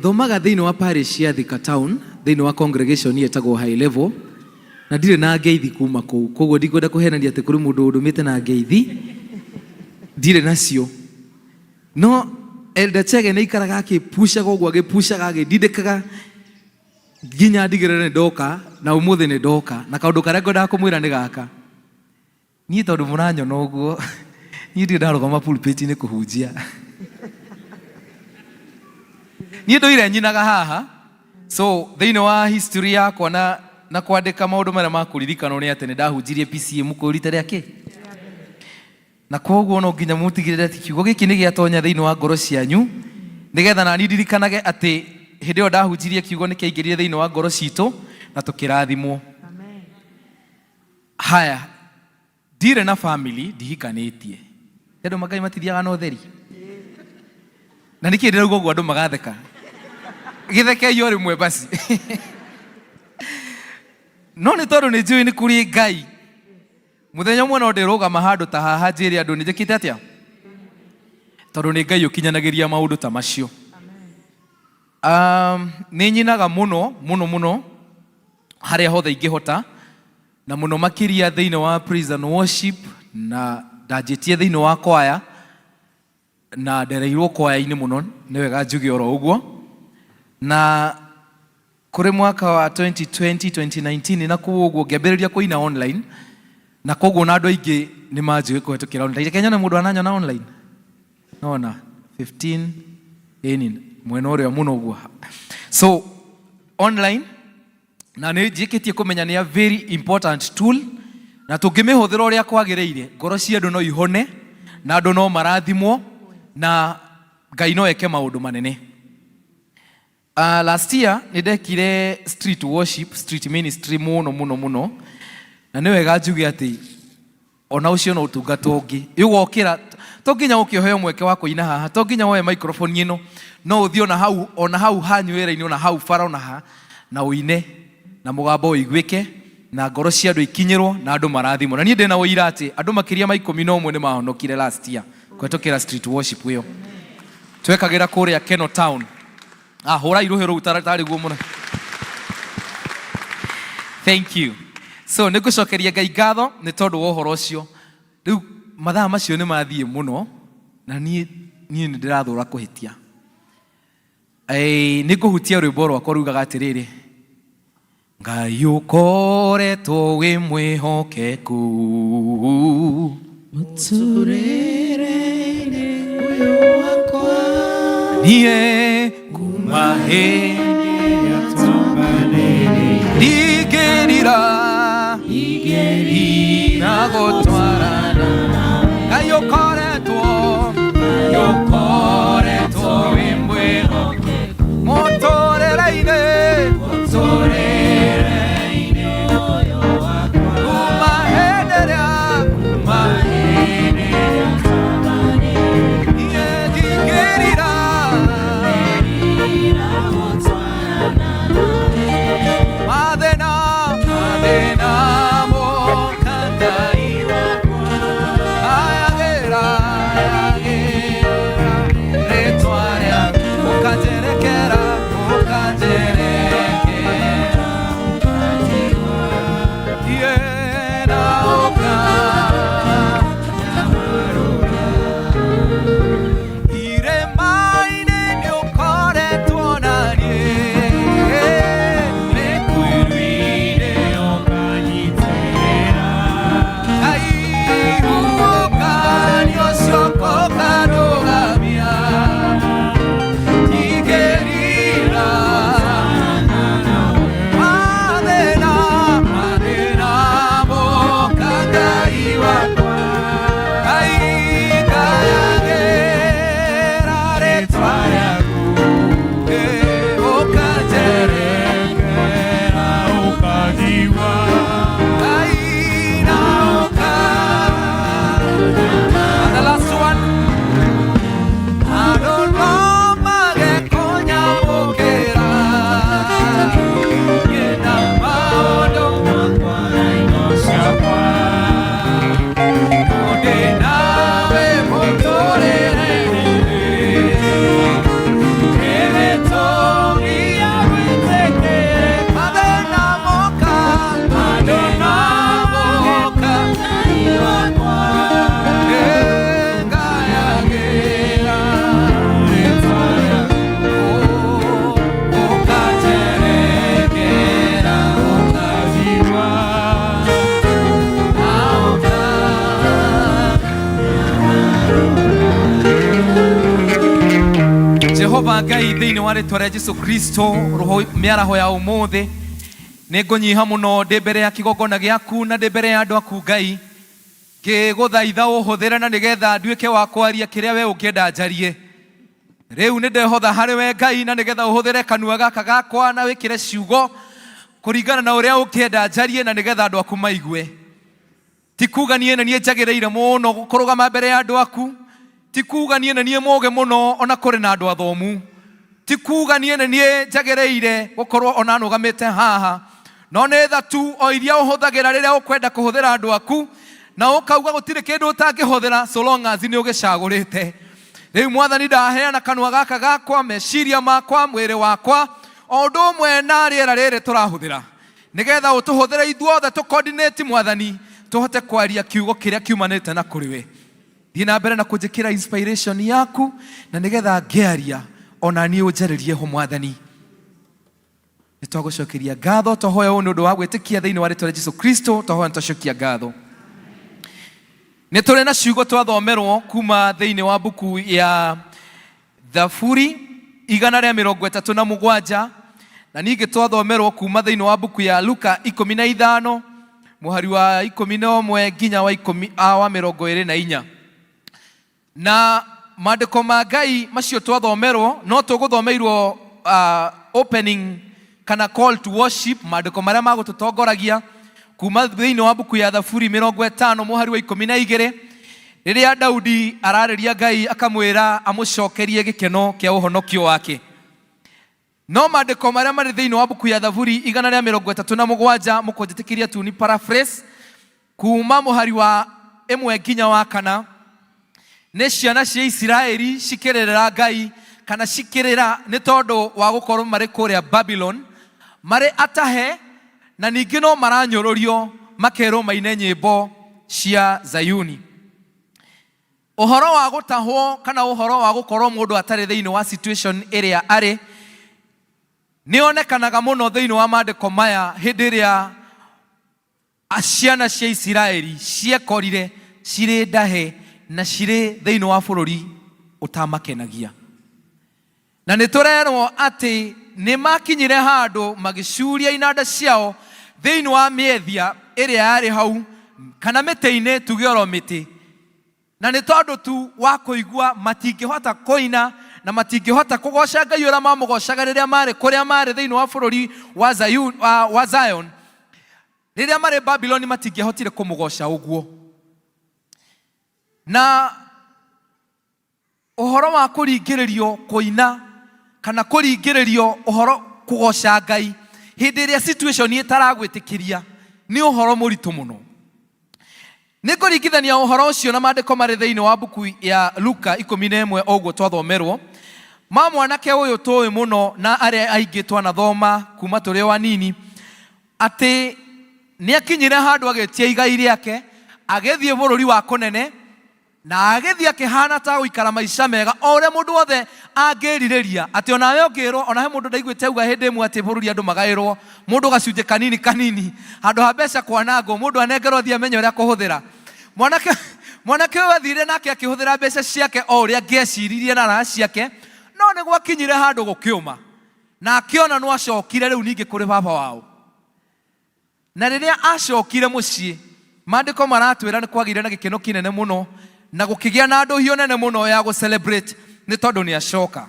Thomaga thĩinĩ wa parish ya Thika Town, thĩinĩ wa congregation yetagwo High Level, na ndirĩ na ngeithi kuma kũu, koguo ndikwenda kũhenania atĩ kũrĩ mũndũ ũndũmĩte na ngeithi, ndirĩ nacio. No Elder Chege nĩ ikaraga akĩpushaga ũguo, agĩpushaga agĩndindĩkaga nginya ndigĩrĩre nĩ ndoka, na ũmũthĩ nĩ ndoka. Na kaũndũ karĩa ngwendaga kũmwĩra nĩ gaka: niĩ tondũ mũranyona ũguo, niĩ ndirĩ ndarũgama pulpit-inĩ kũhunjia. Niĩ ndũire nyinaga haha, so thĩinĩ wa history yakwa na kwandĩka maũndũ marĩa ma kũririkanwo nĩ atĩ nĩ ndahunjirie PCM kũrita rĩake. Na koguo no nginya mũtigĩrĩre atĩ kiugo gĩkĩ nĩ gĩatonya thĩinĩ wa ngoro cianyu, nĩgetha na niĩ ndirikanage atĩ hĩndĩ ĩyo ndahunjirie kiugo nĩ kĩaingĩrire thĩinĩ wa ngoro citũ na tũkĩrathimwo. Haya, ndirĩ na family, ndihikanĩtie. Andũ Ngai matithiaga na ũtheri. Na nĩkĩ ndĩrauga ũguo andũ magatheka? Gĩthekei o rĩmwe basi. No nĩ tondũ nĩ njũĩ nĩ kũrĩ Ngai. Mũthenya ũmwe no ndĩrũgama handũ ta haha njĩre andũ nĩ njĩkĩte atĩa? Tondũ nĩ Ngai ũkinyanagĩria maũndũ ta macio. Nĩ nyinaga mũno harĩa hothe ingĩhota, na mũno makĩria thĩinĩ wa praise and worship, na ndanjĩtie thĩinĩ wa kwaya, na ndereirwo kwaya-inĩ mũno, nĩ wega njuge oro ũguo. Na kũrĩ mwaka wa 2020 2019 na kuo ũguo ngĩambĩrĩria kũina online, na koguo na andũ aingĩ nĩ manjũĩ kũhetũkĩra online. Kenya nĩ mũndũ ananyona online? Nona 15 mwena ũrĩa mũno ũguo. So online, na nĩ njĩkĩtie kũmenya nĩ a very important tool, na tũngĩmĩhũthĩra ũrĩa kwagĩrĩire, ngoro cia andũ no ihone, na andũ no marathimwo, na Ngai no eke maũndũ manene. Last year nĩ ndekire street worship, street ministry mũno, na nĩ wega njuge atĩ ona ũcio no ũtungata ũngĩ. Ũgokĩra, to nginya ũkĩheo mweke wa kũina haha, to nginya woe microphone ĩno, no ũthiĩ ona hau hanyu wĩra-inĩ, ona hau bara, ona ha, na ũine, na mũgambo ũiguĩke, na ngoro cia andũ ikinyĩrwo, na andũ marathimwo. Na niĩ ndĩna ũira atĩ andũ makĩria ma 11 nĩ mahonokire last year kũhetũkĩra street worship ĩyo twekagĩra kũrĩa Keno Town. Hũra irũhĩ rũu tarĩ guo mũno. Thank you. So nĩ ngũcokeria Ngai ngatho nĩ tondũ wa ũhoro ũcio. Rĩu mathaa macio nĩ mathiĩ mũno, na niĩ nĩ ndĩrathũra kũhĩtia. Nĩ ngũhutia rwĩmbo rwakwa rugaga atĩrĩrĩ: Ngai ũkoretwo wĩ mwĩhokeku mũtũrĩre-inĩ ũyũ wakwa, niĩ kuma hĩndĩ ĩrĩa twambanĩrĩire na gũtwarana. Ngai ũkoretwo wĩ mwĩhokeku mũtũrĩre-inĩ ũyũ wakwa, kuma hĩndĩ ĩrĩa twambanĩrĩire ndingĩrira mathĩna moka Ngai wakwa ayagĩra rĩtwa rĩaku ũkanjerekera Jehova Ngai thĩinĩ wa rĩtwa rĩa Jesũ Kristo mĩaraho ya ũmũthĩ nĩ ngũnyiha mũno ndĩ mbere ya kĩgongona gĩaku na ndĩ mbere ya andũ aku Ngai ngĩgũthaitha ũhũthĩre na nĩgetha nduĩke wa kwaria kĩrĩa we ũngĩenda njarie. Rĩu nĩ ndehotha harĩ we Ngai na nĩgetha ũhũthĩre kanua gaka gakwa na wĩkĩre ciugo kũringana na ũrĩa ũngĩenda njarie na nĩgetha andũ aku maigue. Ti kuuga niĩ nĩ njagĩrĩire mũno kũrũgama mbere ya andũ aku, ti kuuga niĩ nĩ mũũgĩ mũno ona kũrĩ na andũ athomu, ti kuuga niĩ nĩ njagĩrĩire gũkorwo ona nũgamĩte haha, no nĩ tha tu o iria ũhũthagĩra rĩrĩa ũkwenda kũhũthĩra andũ aku na ũkauga gũtirĩ kĩndũ ũtangĩhũthĩra so long as nĩ ũgĩcagũrĩte. Rĩu Mwathani ndaheana kanua gaka gakwa, meciria makwa, mwĩrĩ wakwa, o ũndũ ũmwe na rĩera rĩrĩ tũrahũthĩra, nĩgetha ũtũhũthĩre ithuothe tũ-coordinate Mwathani, tũhote kwaria kiugo kĩrĩa kiumanĩte na kũrĩ we. Thiĩ na mbere na kũnjĩkĩra inspiration yaku na nĩgetha ngĩaria ona niĩ ũnjarĩrie ho Mwathani. Nĩ twagũcokeria ngatho, tũhoya ũũ nĩ ũndũ wa gwĩtĩkia thĩinĩ wa rĩtwa rĩa Jesũ Kristo, tũhoya nĩtwacokia ngatho. Nĩ tũrĩ na ciugo twathomerwo kuma thĩinĩ wa buku ya Thaburi 137 na ningĩ twathomerwo kuma thĩinĩ wa buku ya Luka 15 mũhari wa 11 nginya wa 24. Na maandĩko ma Ngai macio twathomerwo no tũgũthomeirwo opening kana call to worship, maandĩko marĩa magũtũtongoragia kuma thĩinĩ wa buku ya Thaburi 50 mũhari wa 12, rĩrĩa Daudi ararĩria Ngai akamwĩra amũcokerie gĩkeno kĩa ũhonokio wake. No maandĩko marĩa marĩ thĩinĩ wa buku ya Thaburi 137 mũkũnjĩtĩkĩria tu ni paraphrase kuma mũhari wa 1 nginya wa 4, nĩ ciana cia Isiraeli cikĩrĩrĩra Ngai kana cikĩrĩra nĩ tondũ wa gũkorwo marĩ kũrĩa Babylon marĩ atahe, na ningĩ no maranyũrũrio makerwo maine nyĩmbo cia Zayuni. Ũhoro wa gũtahwo kana ũhoro wa gũkorwo mũndũ atarĩ thĩinĩ wa situation ĩrĩa arĩ nĩ onekanaga mũno thĩinĩ wa maandĩko maya hĩndĩ ĩrĩa ciana cia Isiraeli ciekorire cirĩ ndahe na cirĩ thĩinĩ wa bũrũri ũtamakenagia. Na nĩ tũrerwo atĩ nĩ makinyire handũ magĩcuria inanda ciao thĩinĩ wa mĩethia ĩrĩa yarĩ hau kana mĩtĩ-inĩ, tuge oro mĩtĩ, na nĩ tondũ tu wa kũigua matingĩhota kũina na matingĩhota kũgoca Ngai ũrĩa mamũgocaga rĩrĩa marĩ kũrĩa marĩ thĩinĩ wa bũrũri wa Zion. Rĩrĩa marĩ Babyloni matingĩhotire kũmũgoca ũguo. Na ũhoro wa kũringĩrĩrio kũina kana kũringĩrĩrio ũhoro kũgoca Ngai hĩndĩ ĩrĩa situation ĩtaragwĩtĩkĩria nĩ ũhoro mũritũ mũno. Nĩ kũringithania ũhoro ũcio na maandĩko marĩ thĩinĩ wa buku ya Luka 11 ũguo twathomerwo, ma mwanake ũyũ tũĩ mũno na arĩa aingĩ twanathoma kuma tũrĩ o anini, atĩ nĩ akinyire handũ agĩtia igai rĩake agĩthiĩ bũrũri wa kũnene na agĩthiĩ akĩhana ta gũikara maica mega o ũrĩa mũndũ wothe angĩrirĩria. Atĩ onawe ũngĩrwo, ona he mũndũ ndaiguĩte auga hĩndĩ ĩmwe atĩ bũrũri andũ magaĩrwo mũndũ gacunjĩ kanini kanini handũ ha mbeca kwanangwo, mũndũ anengerwo thiĩ amenye ũrĩa kũhũthĩra. Mwanake ũyũ athire nake akĩhũthĩra mbeca ciake o ũrĩa angĩeciririe na raha ciake, no nĩ gwakinyire handũ gũkĩũma na akĩona no acokire rĩu ningĩ kũrĩ baba wao. Na rĩrĩa acokire mũciĩ, maandĩko maratwĩra nĩ kwagĩire na gĩkeno kĩnene mũno na gũkĩgĩa na ndũhio nene mũno ya gũ-celebrate nĩ tondũ nĩ acoka.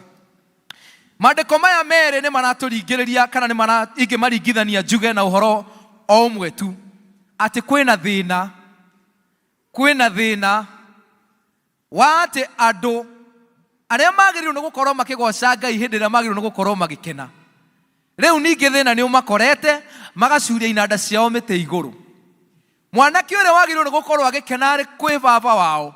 Maandĩko maya merĩ nĩ maratũringĩrĩria kana ingĩmaringithania njuge na ũhoro o ũmwe tu, atĩ kwĩna thĩna wa atĩ andũ arĩa magĩrĩirwo nĩ gũkorwo makĩgoca Ngai hĩndĩ ĩrĩa magĩrĩirwo nĩ gũkorwo magĩkena, rĩu ningĩ thĩna nĩ ũmakorete magacuria inanda ciao mĩtĩ igũrũ. Mwanake ũrĩa wagĩrĩirwo nĩ gũkorwo agĩkena arĩ kwĩ baba wao,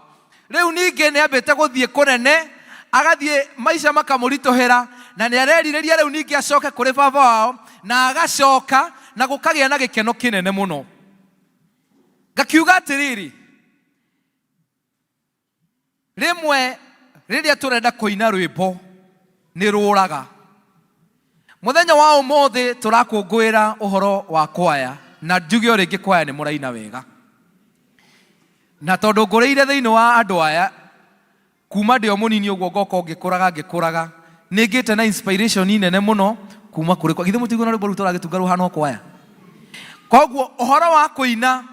rĩu ningĩ nĩ ambĩte gũthiĩ kũnene, agathiĩ maica makamũritũhĩra na nĩ arerirĩria rĩu ningĩ acoke kũrĩ baba wao, na agacoka na gũkagĩa na gĩkeno kĩnene mũno. Ngakiuga atĩrĩrĩ, rĩmwe rĩrĩa tũrenda kũina rwĩmbo nĩ rũraga. Mũthenya wa ũmũthĩ tũrakũngũĩra ũhoro wa kwaya, na njuge o rĩngĩ kwaya nĩ mũraina wega. Na tondũ ngũrĩire thĩinĩ wa andũ aya kuma ndĩ o mũnini ũguo ngoka ngĩkũraga nĩngĩte na inspiration nene mũno kuma kũrĩ kwa githĩ mũtiguna rwĩmbo rũu tũragĩtunga rũhana kwaya. Koguo ũhoro wa kũina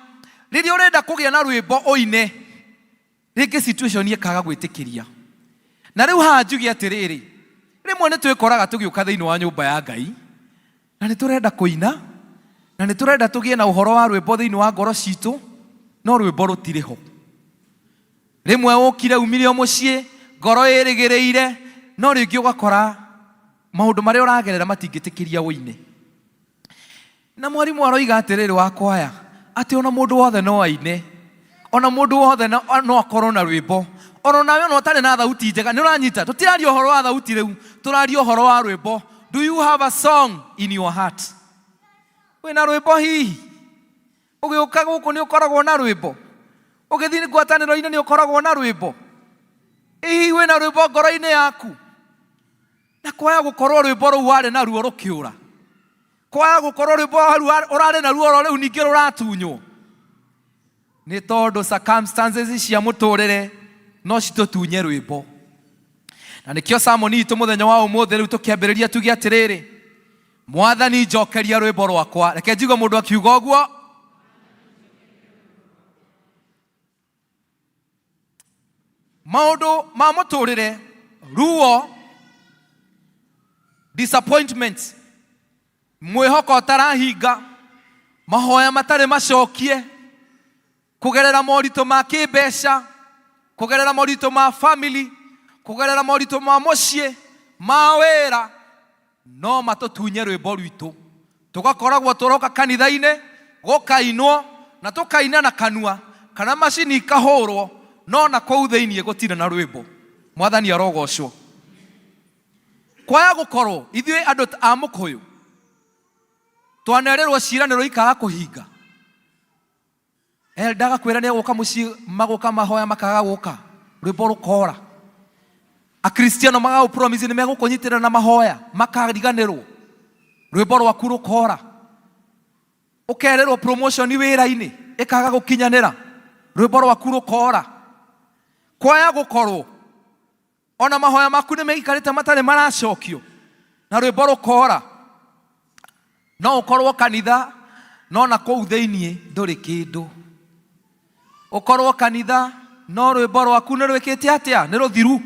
rĩrĩa ũrenda kũgĩa na rwĩmbo ũine rĩngĩ situation ĩkaga gwĩtĩkĩria. Na rĩu haha njuge atĩrĩrĩ, rĩmwe nĩ twĩkoraga tũgĩũka thĩinĩ wa nyũmba ya Ngai na nĩ tũrenda kũina na nĩ tũrenda tũgĩe na ũhoro wa rwĩmbo thĩinĩ wa ngoro citũ, no rwĩmbo rũtirĩ ho. Rĩmwe ũkire umire mũciĩ ngoro ĩrĩgĩrĩire, no rĩngĩ ũgakora maũndũ marĩa ũragerera matingĩtĩkĩria ũine. Na mwarimũ aroiga atĩrĩrĩ wa kwaya atĩ ona mũndũ wothe no aine, ona mũndũ wothe no akorwo na rwĩmbo, ona nawe no ũtarĩ na thauti njega. Nĩ ũranyita, tũtiraria ũhoro wa thauti rĩu, tũraria ũhoro wa rwĩmbo. Do you have a song in your heart? Wĩna rwĩmbo hihi? Ũgĩũka gũkũ nĩ ũkoragwo na rwĩmbo? Ũgĩthiĩ ngwatanĩro-inĩ nĩ ũkoragwo na rwĩmbo? Hihi wĩna rwĩmbo ngoro-inĩ yaku? Na kwaya gũkorwo rwĩmbo rũu warĩ na ruo rũkĩũra, kwaya gũkorwo rwĩmbo ũrarĩ na ruo rĩu ningĩ rũratunywo, nĩ tondũ circumstances cia mũtũrĩre no citũtunye rwĩmbo. Na nĩkĩo sermon itũ mũthenya wa ũmũthĩ rĩu tũkĩambĩrĩria tuge atĩrĩrĩ, Mwathani njokeria rwĩmbo rwakwa. Reke njigue mũndũ akiuga ũguo. Maũndũ ma mũtũrĩre, ruo, disappointment, mwĩhoko ũtarahinga, mahoya matarĩ macokie, kũgerera moritũ ma kĩmbeca, kũgerera moritũ ma family, kũgerera moritũ ma mũciĩ, ma wĩra, no matũtunye rwĩmbo rwitũ. Tũgakoragwo tũroka kanitha-inĩ gũkainwo na tũkaina na kanua kana macini ikahũrwo, no na kũu thĩinĩ gũtirĩ na rwĩmbo. Mwathani arogocwo. Kwaya gũkorwo ithuĩ andũ a Mũkũyũ twanererwo ciĩranĩro ikaga kũhinga. Ndaga kwĩra nĩ gũka mũciĩ magũka mahoya makaga gũka, rwĩmbo rũkora. Akristiano magaga promise nĩ megũkũnyitĩrĩra na mahoya makariganĩrwo, rwĩmbo rwaku rũkora. Ũkererwo promotion wĩra-inĩ ĩkaga gũkinyanĩra, rwĩmbo rwaku rũkora. Kwaya gũkorwo ona mahoya maku nĩ meikarĩte matarĩ maracokio na rwĩmbo rũkora. No ũkorwo kanitha no na kũu thĩinĩ ndũrĩ kĩndũ. Ũkorwo kanitha no rwĩmbo rwaku nĩ rwĩkĩte atĩa, nĩ rũthiru.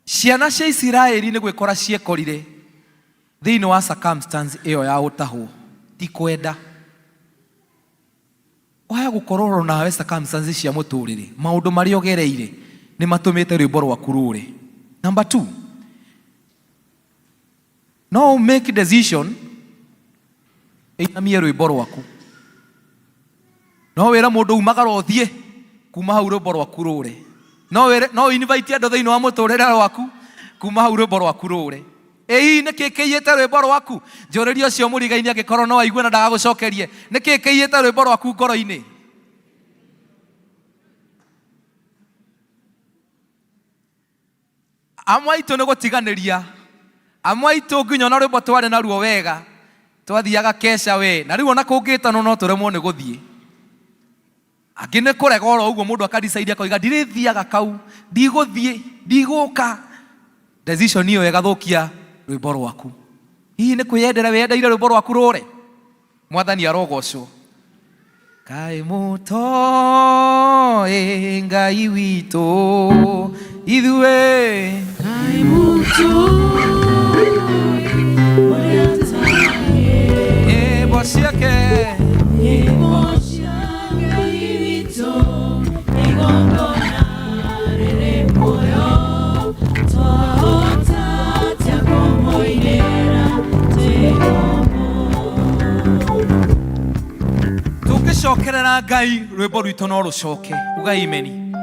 Ciana cia Isiraeli nĩ gwĩkora ciekorire thĩinĩ wa circumstance ĩyo ya ũtahwo, ti kwenda. Waya gũkorwo nawe circumstances cia mũtũrĩre, maũndũ marĩa ũgereire nĩ matũmĩte rwĩmbo rwaku rũre. Number 2, no make decision ĩinamie rwĩmbo rwaku. No wĩra mũndũ umagara ũthiĩ kuma hau rwĩmbo rwaku rũre. No invite andũ thĩinĩ wa mũtũrĩre rwaku kuma hau rwĩmbo rwaku rũre. Ĩĩ nĩkĩ kĩiyĩte rwĩmbo rwaku? Njũrĩria ũcio mũrigaini angĩkorwo no aigue na ndagagũcokerie. Nĩkĩ kĩiyĩte rwĩmbo rwaku ngoro-inĩ? Amwe aitũ nĩ gũtiganĩria, amwe aitũ nginya na rwĩmbo twarĩ naruo wega twathiaga kesha we, na rĩu ona kũngĩtanwo no tũremwo nĩ gũthiĩ. Angĩ nĩ kũrega oro ũguo mũndũ akadecide akoiga ndirĩthiaga kau, ndigũthiĩ, ndigũka. Decision ĩyo ĩgathũkia rwĩmbo rwaku. Hihi nĩ kwĩyendera wĩyendeire rwĩmbo rwaku rũre? Mwathani arogocwo. Kaĩ mũtoĩ Ngai witũ ithuĩ, kaĩ mũtoĩ ũrĩa atahĩ nyĩmbo ciake, nyĩmbo cia Ngai witũ igongona rĩrĩ muoyo, twahota atĩa kũmũinĩra tũngĩcokerera Ngai rwĩmbo rwitũ no rũcoke. Uga imeni.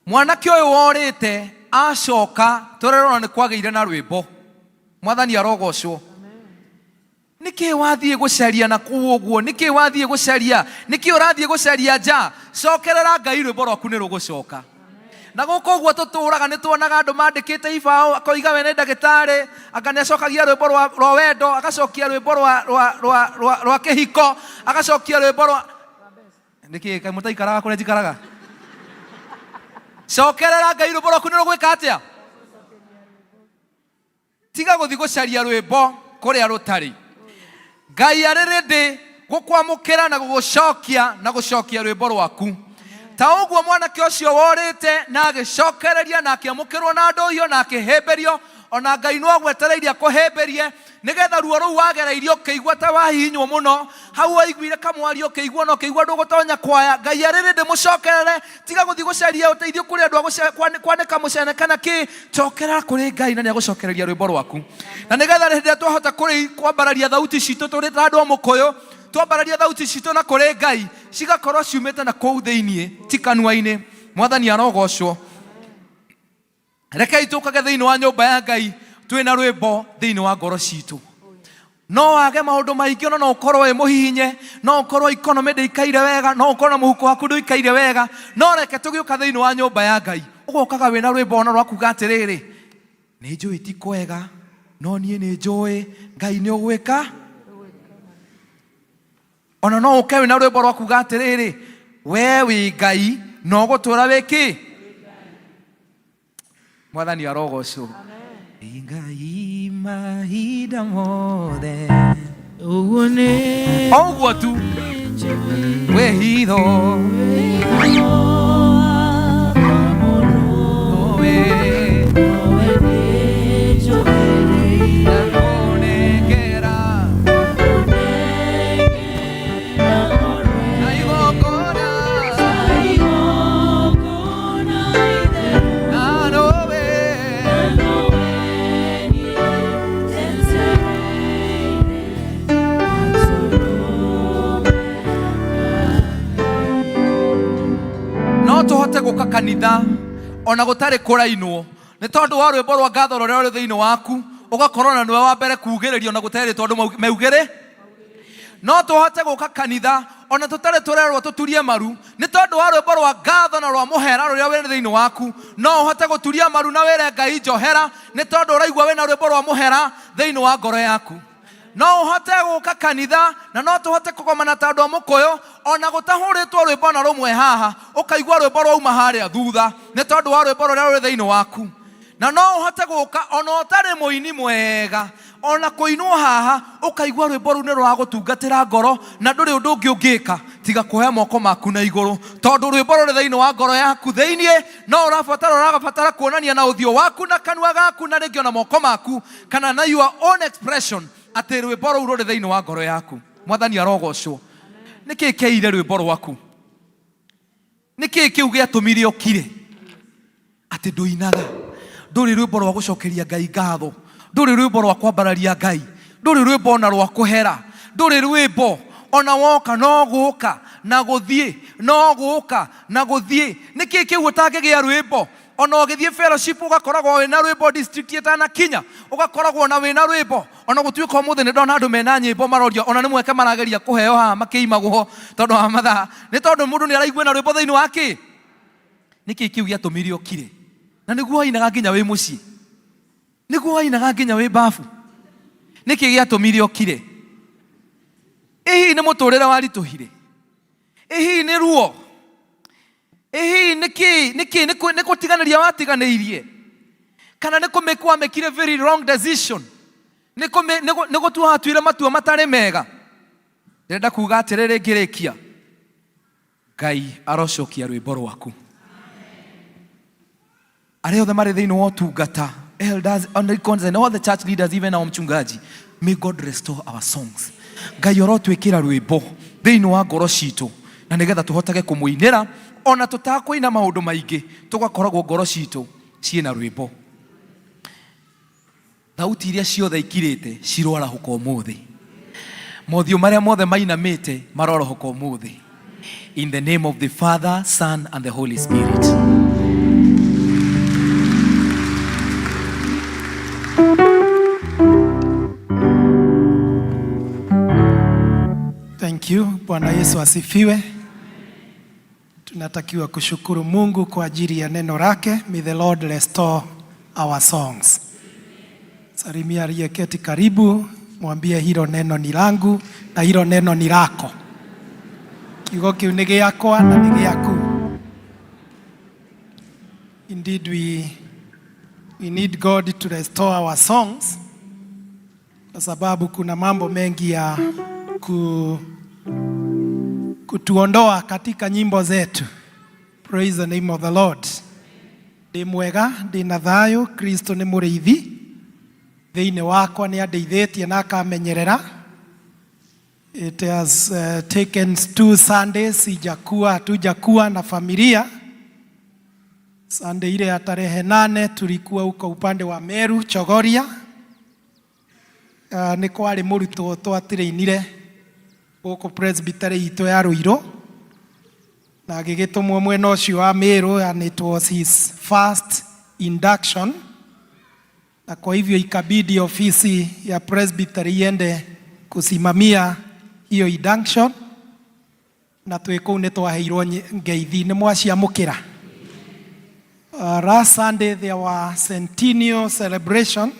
Mwanake ũyũ worĩte acoka tũrerona nĩ kwagĩire na rwĩmbo. Mwathani arogocwo. Nĩkĩ wathiĩ gũcaria na kũu ũguo? Nĩkĩ wathiĩ gũcaria? Nĩkĩ ũrathiĩ gũcaria nja? Cokerera Ngai rwĩmbo rwaku nĩ rũgũcoka. Na gũkũ ũguo tũtũraga nĩ tuonaga andũ mandĩkĩte ibaũ, akoiga we nĩ ndagĩtarĩ, anga nĩ acokagia rwĩmbo rwa wendo, agacokia rwĩmbo rwa kĩhiko, agacokia rwĩmbo Niki kai mutaikaraga kuria njikaraga. Cokerera Ngai rwimbo rwaku nĩ rũgwĩka atĩa? Tiga gũthiĩ gũcaria rwĩmbo kũrĩa rũtarĩ. Ngai arĩ rĩndĩ gũkwamũkĩra na gũgũcokia na gũcokia rwĩmbo rwaku. Ta ũguo mwanake ũcio worĩte na agĩcokereria na akĩamũkĩrwo na ndũhiũ na akĩhĩmbĩrio, ona Ngai no agwetereirie akũhĩmbĩrie nĩgetha ruo rũu wagereirio ũkĩigua ta wahihinywo mũno, hau waiguire kamwario ũkĩigua na ũkĩigua ndũgũtonya kwaya. Ngai arĩ rĩndĩ mũcokerere, tiga gũthiĩ gũcaria ũteithio kũrĩ andũ kwanĩka mũcene kana kĩ, cokera kũrĩ Ngai na nĩagũcokereria rwĩmbo rwaku. Na nĩgetha rĩrĩa twahota kwambararia thauti citũ tũrĩ ta andũ a Mũkũyũ, twambararia thauti citũ na kũrĩ Ngai cigakorwo ciumĩte na kũu thĩinĩ ti kanua-inĩ. Mwathani arogocwo. Rekei tũkage thĩinĩ wa nyũmba ya Ngai twĩna rwĩmbo thĩinĩ wa ngoro citũ. No wage maũndũ maingĩ, no ũkorwo wĩ mũhihinye, no ũkorwo economy ndĩikaire wega, no ũkorwo na mũhuko waku ndũikaire wega, no reke tũgĩũka thĩinĩ wa nyũmba ya Ngai ũgokaga wĩna rwĩmbo ona rwa kuga atĩrĩrĩ, nĩ njũĩ ti kwega no niĩ nĩ njũĩ Ngai nĩ ũgwĩka. Ona no ũke wĩna rwĩmbo rwa kuga atĩrĩrĩ, we wĩ Ngai no gũtũra wĩkĩ. Mwathani arogocwo. Ngai mahinda mothe ũguo nĩ ũguo tu wĩhitho gũka kanitha ona gũtarĩ kũrainwo nĩ tondũ wa rwĩmbo rwa ngatho rũrĩa rũrĩ thĩinĩ waku, ũgakorwo na nĩwe wa mbere kuugĩrĩrio na gũtarĩ tondũ meugĩrĩ. No tũhote gũka kanitha ona tũtarĩ tũrerwo tũturie maru nĩ tondũ wa rwĩmbo rwa ngatho na rwa mũhera rũrĩa wĩ thĩinĩ waku. No ũhote gũturia maru na wĩre Ngai njohera nĩ tondũ ũraigua wĩna rwĩmbo rwa mũhera thĩinĩ wa ngoro yaku. No ũhote gũka kanitha na no tũhote kũgomana ta andũ a Mũkũyũ ona gũtahũrĩtwo rwĩmbo na rũmwe haha ũkaigua rwĩmbo rwauma harĩa thutha nĩ tondũ wa rwĩmbo rũrĩa rũrĩ thĩinĩ waku. Na no ũhote gũka ona ũtarĩ mũini mwega ona kũinwo haha ũkaigua rwĩmbo rũu nĩ rũragũtungatĩra ngoro na ndũrĩ ũndũ ũngĩ ũngĩka tiga kuoya moko maku na igũrũ, tondũ rwĩmbo rũrĩ thĩinĩ wa ngoro yaku thĩinĩ no ũrabatara kuonania na ũthiũ waku na kanua gaku na rĩngĩ ona moko maku kana na your own expression atĩ rwĩmbo rũu rũrĩ thĩinĩ wa ngoro yaku. Mwathani arogocwo. Nĩkĩ kĩire rwĩmbo rwaku? Nĩkĩ kĩu gĩatũmire ũkire atĩ ndũinaga? Ndũrĩ rwĩmbo rwa gũcokeria Ngai ngatho, ndũrĩ rwĩmbo rwa kwambararia Ngai, ndũrĩ rwĩmbo ona rwa kũhera, ndũrĩ rwĩmbo ona woka no gũka na gũthiĩ, no gũka na gũthiĩ. Nĩkĩ kĩu ũtangĩgĩa rwĩmbo? Ona ũgĩthiĩ fellowship ũgakoragwo wĩna rwĩmbo district ĩtanakinya ũgakoragwo na wĩna rwĩmbo. Ona gũtuĩka ũmũthĩ nĩ ndona andũ mena nyĩmbo maroria ona nĩ mweke marageria kũheo haha makĩimagwo tondũ wa mathaa, nĩ tondũ mũndũ nĩ araigua na rwĩmbo thĩinĩ wake. Nĩkĩ kĩu gĩatũmire ũkire? Na nĩguo wainaga nginya wĩ mũciĩ, nĩguo wainaga nginya wĩ bafu. Nĩkĩ gĩatũmire ũkire? Hihi nĩ mũtũrĩre waritũhire? Hihi nĩ ruo? Hihi nĩ kũtiganĩria watiganĩirie? Kana nĩ kũmake wamekire very wrong decision? Nĩ gũtua watuire matua matarĩ mega? Ndĩrenda kuga atĩrĩrĩ ngĩrĩkia, Ngai arocokia rwĩmbo rwaku. Arĩa othe marĩ thĩinĩ wa ũtungata, elders, deacons and all the church leaders, even our mchungaji, may God restore our songs. Ngai arotwĩkĩra rwĩmbo thĩinĩ wa ngoro citũ na nĩgetha tũhotage kũmũinĩra ona tũtakũina maũndũ maingĩ tũgakoragwo ngoro citũ ciĩna rwĩmbo. Thauti iria ciothe ikirĩte cirorahũka ũmũthĩ, mothiũ marĩa mothe mainamĩte marorohoka ũmũthĩ. In the name of the Father, Son and the Holy Spirit. Thank you. Bwana Yesu asifiwe. Tunatakiwa kushukuru Mungu kwa ajili ya neno lake. May the Lord restore our songs. Salimia aliyeketi karibu, mwambie hilo neno ni langu na hilo neno ni lako. kiugo kiu nĩ gĩakwa na nĩ gĩaku. Indeed, we need God to restore our songs, kwa sababu kuna mambo mengi ya kutuondoa katika nyimbo zetu. Praise the name of the Lord. Ndĩ mwega, ndĩ na thayũ, Kristo nĩ mũrĩithi. Thĩinĩ wakwa nĩ andeithĩtie na akamenyerera. It has taken 2 Sundays hatujakuwa na familia. Sunday ile ya tarehe 8 tulikuwa huko upande wa Meru, Chogoria. Nĩ kwarĩ mũrutwo twatĩrĩinire gũkũ presbytery itũ ya Ruiro, na agĩgĩtũmwo mwena ũcio wa Meru, and it was his first induction. Na kwa hivyo ikabidi ofisi ya presbytery iende kusimamia hiyo induction, na twĩ kũu nĩ twaheirwo ngeithi. Nĩ mwaciamũkĩra? Last Sunday there was centennial celebration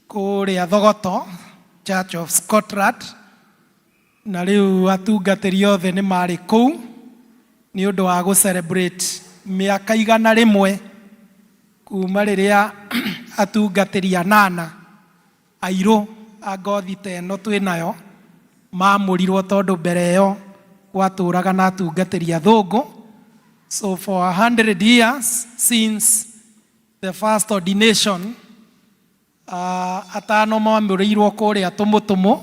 kũrĩa Thogoto Church of Scotland, na rĩu atungatĩri othe nĩ marĩ kũu nĩ ũndũ wa celebrate mĩaka 100 kuma rĩrĩa atungatĩri 8 airũ a ngothi ta ĩno twĩ nayo maamũrirwo, tondũ mbere ĩyo gwatũraga na atungatĩri athũngũ. So for 100 years since the first ordination, atano maamũrĩirwo kũrĩa Tũmũtũmũ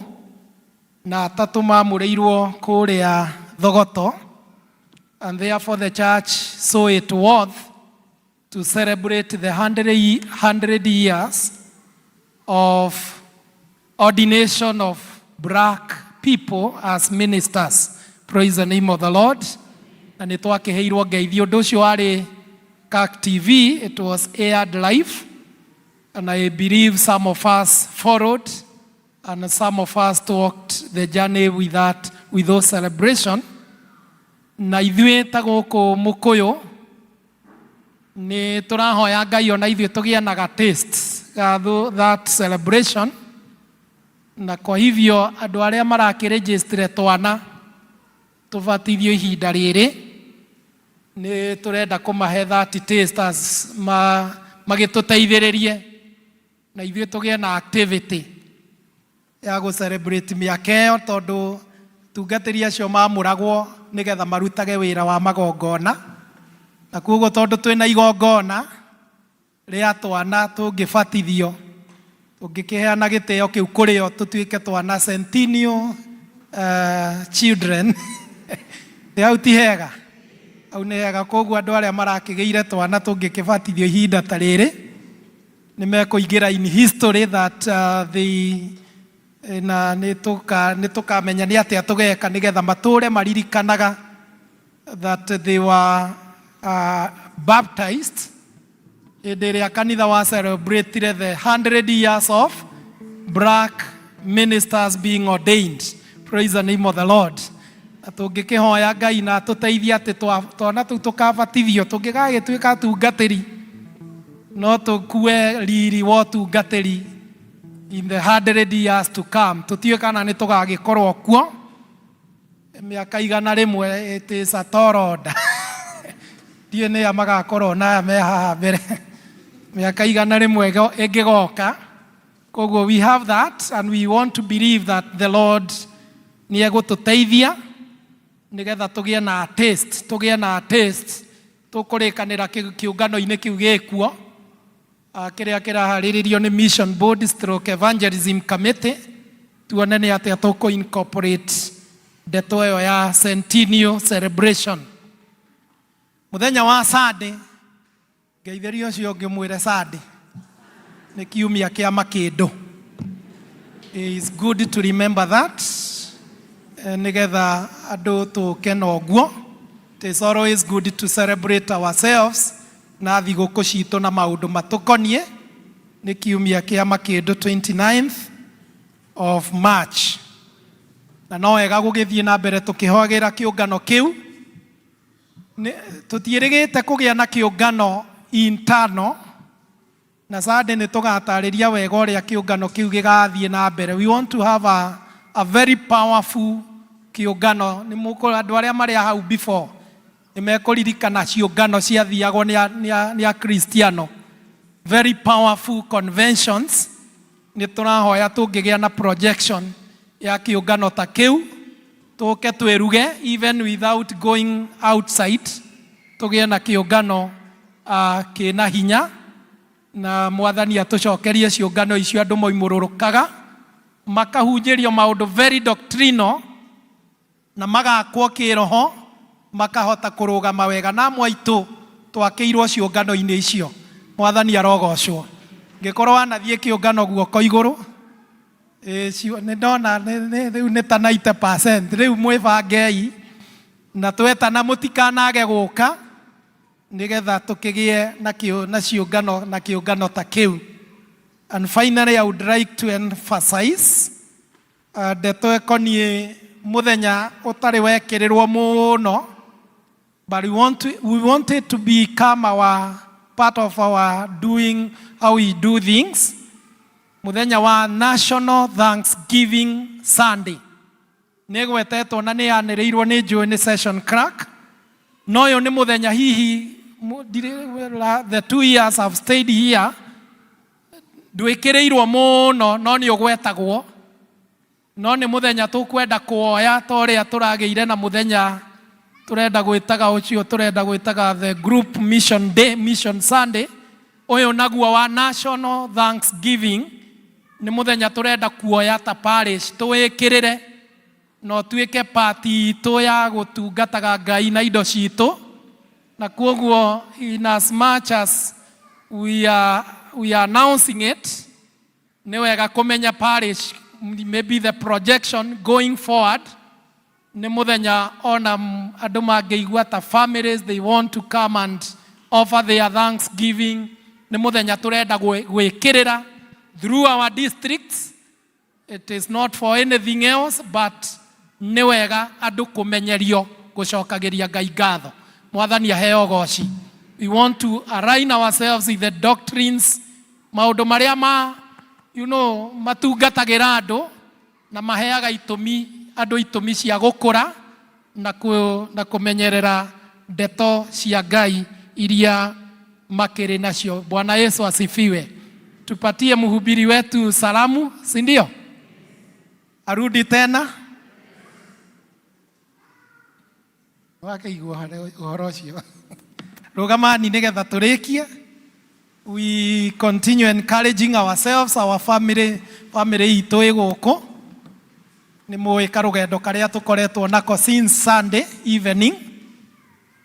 na 3 maamũrĩirwo kũrĩa Thogoto, and therefore the church saw it worth to celebrate the 100 years of ordination of black people as ministers. Praise the name of the Lord. Na nĩ twakĩheirwo ngeithi. Ũndũ ũcio warĩ CAC TV, it was aired live, and I believe some of us followed and some of us walked the journey with those celebration. Na ithuĩ ta gũkũ Mũkũyũ nĩ tũrahoya Ngai ona ithuĩ tũgĩanaga taste that celebration. Na kwa hivyo andũ arĩa marakĩregistre twana tũbatithio ihinda rĩrĩ nĩ tũrenda kũmahe that taste as magĩtũteithĩrĩrie na ithuĩ tũgĩe na activity ya gũcelebrate mĩaka ĩyo, tondũ tungatĩri acio maamũragwo nĩgetha marutage wĩra wa magongona. Na koguo tondũ twĩna igongona rĩa twana tũngĩbatithio, tũngĩkĩheana gĩtĩo kĩu kũrĩo tũtuĩke twana centennial children. Hau ti hega? Hau nĩ hega. Koguo andũ arĩa marakĩgĩire twana tũngĩkĩbatithio ihinda ta rĩrĩ nĩ mekũingĩra in history that na nĩ tũkamenya nĩ atĩa tũgeka nĩgetha matũre maririkanaga that they were baptized hĩndĩ ĩrĩa kanitha wa celebrate the 100 years of black ministers being ordained. Praise the name of the Lord. Na tũngĩkĩhoya Ngai na tũteithie atĩ twana tũu tũkabatithio, tũngĩgagĩtuĩka atungatĩri no tũkue riri wa ũtungatĩri in the 100 years to come. Tũtiũĩ kana nĩ tũgagĩkorwo kuo mĩaka 100. It is a tall order. Ndiũ nĩ magakorwo na me haha mbere mĩaka 100 ĩngĩgoka. Koguo we have that, and we want to believe that the Lord nĩ egũtũteithia nĩgetha tũgĩe na taste tũkũrĩkanĩra kĩũngano-inĩ kĩu gĩkuo kĩrĩa kĩraharĩrĩrio nĩ Mission Board stroke Evangelism Committee. Tuone nĩ atĩa tũkũ incorporate ndeto ĩyo ya centennial celebration. Mũthenya wa Sunday, ngeithĩrio ũcio ũngĩ mwĩre Sunday nĩ kiumia kĩa makĩndũ. It is good to remember that. Nĩgetha andũ tũke na ũguo. It is always good to celebrate ourselves na thigũkũ citũ na maũndũ matũkoniĩ. Nĩ kiumia kĩa makĩndũ 29th of March. Na no wega gũgĩthiĩ na mbere tũkĩhoagĩra kĩũngano kĩu. Tũtiĩrĩgĩte kũgĩa na kĩũngano internal, na Sunday nĩ tũgatarĩria wega ũrĩa kĩũngano kĩu gĩgathiĩ na mbere. We want to have a very powerful kiungano ni mukora andu aria mari hau before nimekoririkana ciungano ciathiagwo ni a Kristiano, very powerful conventions. Ni turahoya tungigia na projection ya kiungano ta kiu, tuke tweruge even without going outside, tugie na kiungano kina hinya, na mwathani atucokerie ciungano icio andu moimururukaga makahunjirio maundu very doctrinal na magakwo kiroho, makahota kurugama wega na mwaitu twakiirwo ciungano-ini icio. Mwathani arogocwo. Ngikorwo anathie kiungano guoko iguru ni ndona riu ni ta 90%. Riu mwibangei na twetana mutikanage guka nigetha tukigie na ciungano na kiungano ta kiu. And finally, I would like to emphasize ndeto ekonie muthenya utari wekirirwo muno, but we want it to become our part of our doing, how we do things. Muthenya wa National Thanksgiving Sunday nigwetetwo na ni yaniriirwo ni Join Session Crack. No yo ni muthenya hihi the 2 years I've stayed here ndwikirirwo muno, no ni ugwetagwo, no ni muthenya tukwenda kuoya toria turageire na muthenya turenda gwitaga ucio turenda gwitaga the group mission day, mission Sunday. Uyu naguo wa National Thanksgiving ni muthenya turenda kuoya ta parish tuwikirire no tuike party itu ya gutungataga Ngai na indo citu, na koguo in as much as we are announcing it, ni wega kumenya parish maybe the projection going forward ni muthenya ona andu mangeigua ta families they want to come and offer their thanksgiving. Ni muthenya turenda gwikirira through our districts. It is not for anything else, but ni wega andu kumenyerio gucokagiria Ngai ngatho. Mwathani aheo goci. We want to align ourselves with the doctrines, maundu maria matungatagira andu na maheaga itumi andu itumi cia gukura na kumenyerera ndeto cia Ngai iria makiri nacio. Bwana Yesu asifiwe. Tupatie mhubiri wetu salamu, si ndio? Arudi tena. Wakaigua uhoro ucio. Rugamani nigetha turikie. We continue encouraging ourselves, our family itu iguku. Ni muika rugendo karia tukoretwo nako since Sunday evening,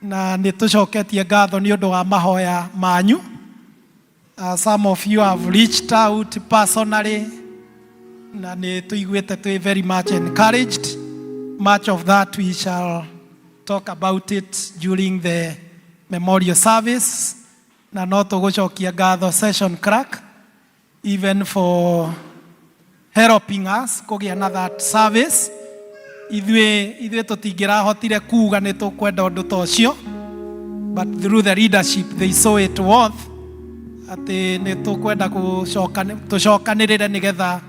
na ni tucoketie ngatho ni undu wa mahoya manyu. Some of you have reached out personally, na ni tuiguite tu very much encouraged. Much of that we shall talk about it during the memorial service. Na no tugucokia ngatho Session Crack even for helping us kugia na that service. Ithuĩ tũtingĩrahotire kuga nĩ tũkwenda ũndũ ta ũcio, but through the leadership they saw it worth atĩ nĩ tũkwenda tũcokanĩrĩre nĩgetha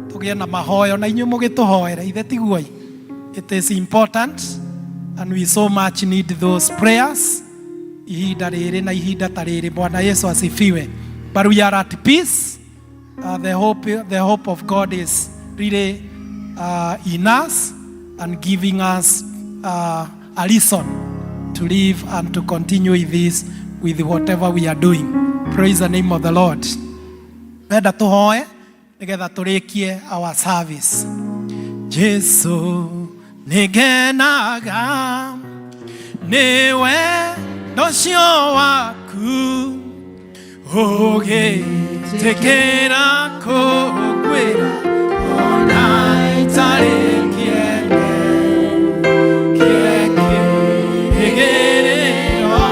tũgĩe na mahoyo na inyuĩ mũgĩtũhoera ithe tiguoi. It is important and we so much need those prayers ihinda rĩrĩ na ihinda ta rĩrĩ. Bwana Yesu asifiwe. But we are at peace. The hope of God is really in us and giving us a reason to live and to continue with this, with whatever we are doing. Praise the name of the Lord. Wenda tuhoe nigetha turikie our service. Jesu nigenaga niwe nocio waku ugitikira kukwira ona itari kiende kieke igerero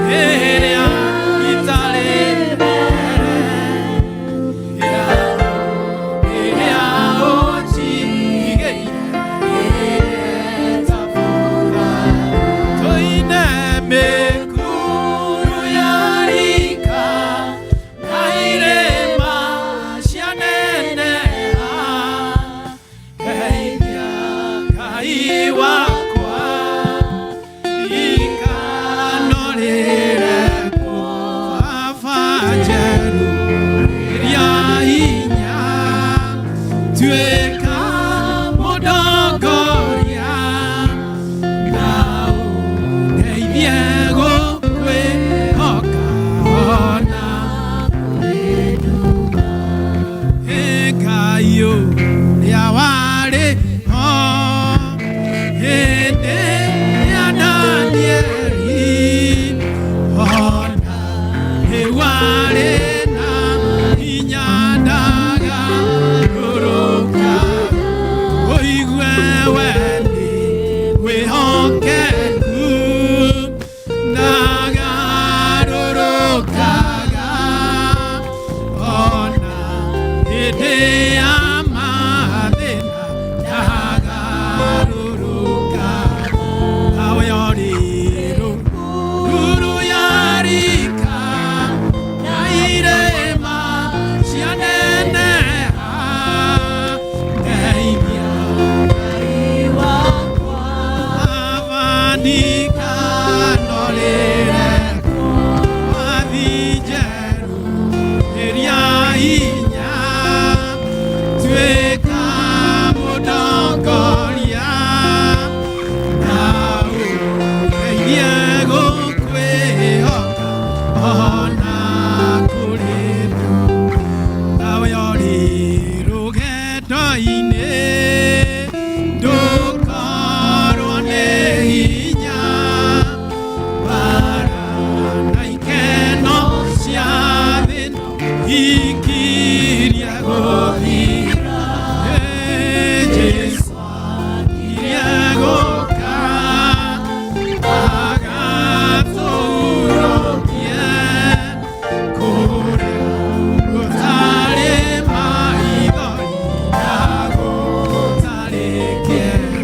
iria itari iria ochi igeire tafura toine mekuru yarika nairema ciane ikiria gũthira Jesu akiria gũka agatũũrũkia kũrĩa gũtarĩ maithori na gũtarĩ kĩeha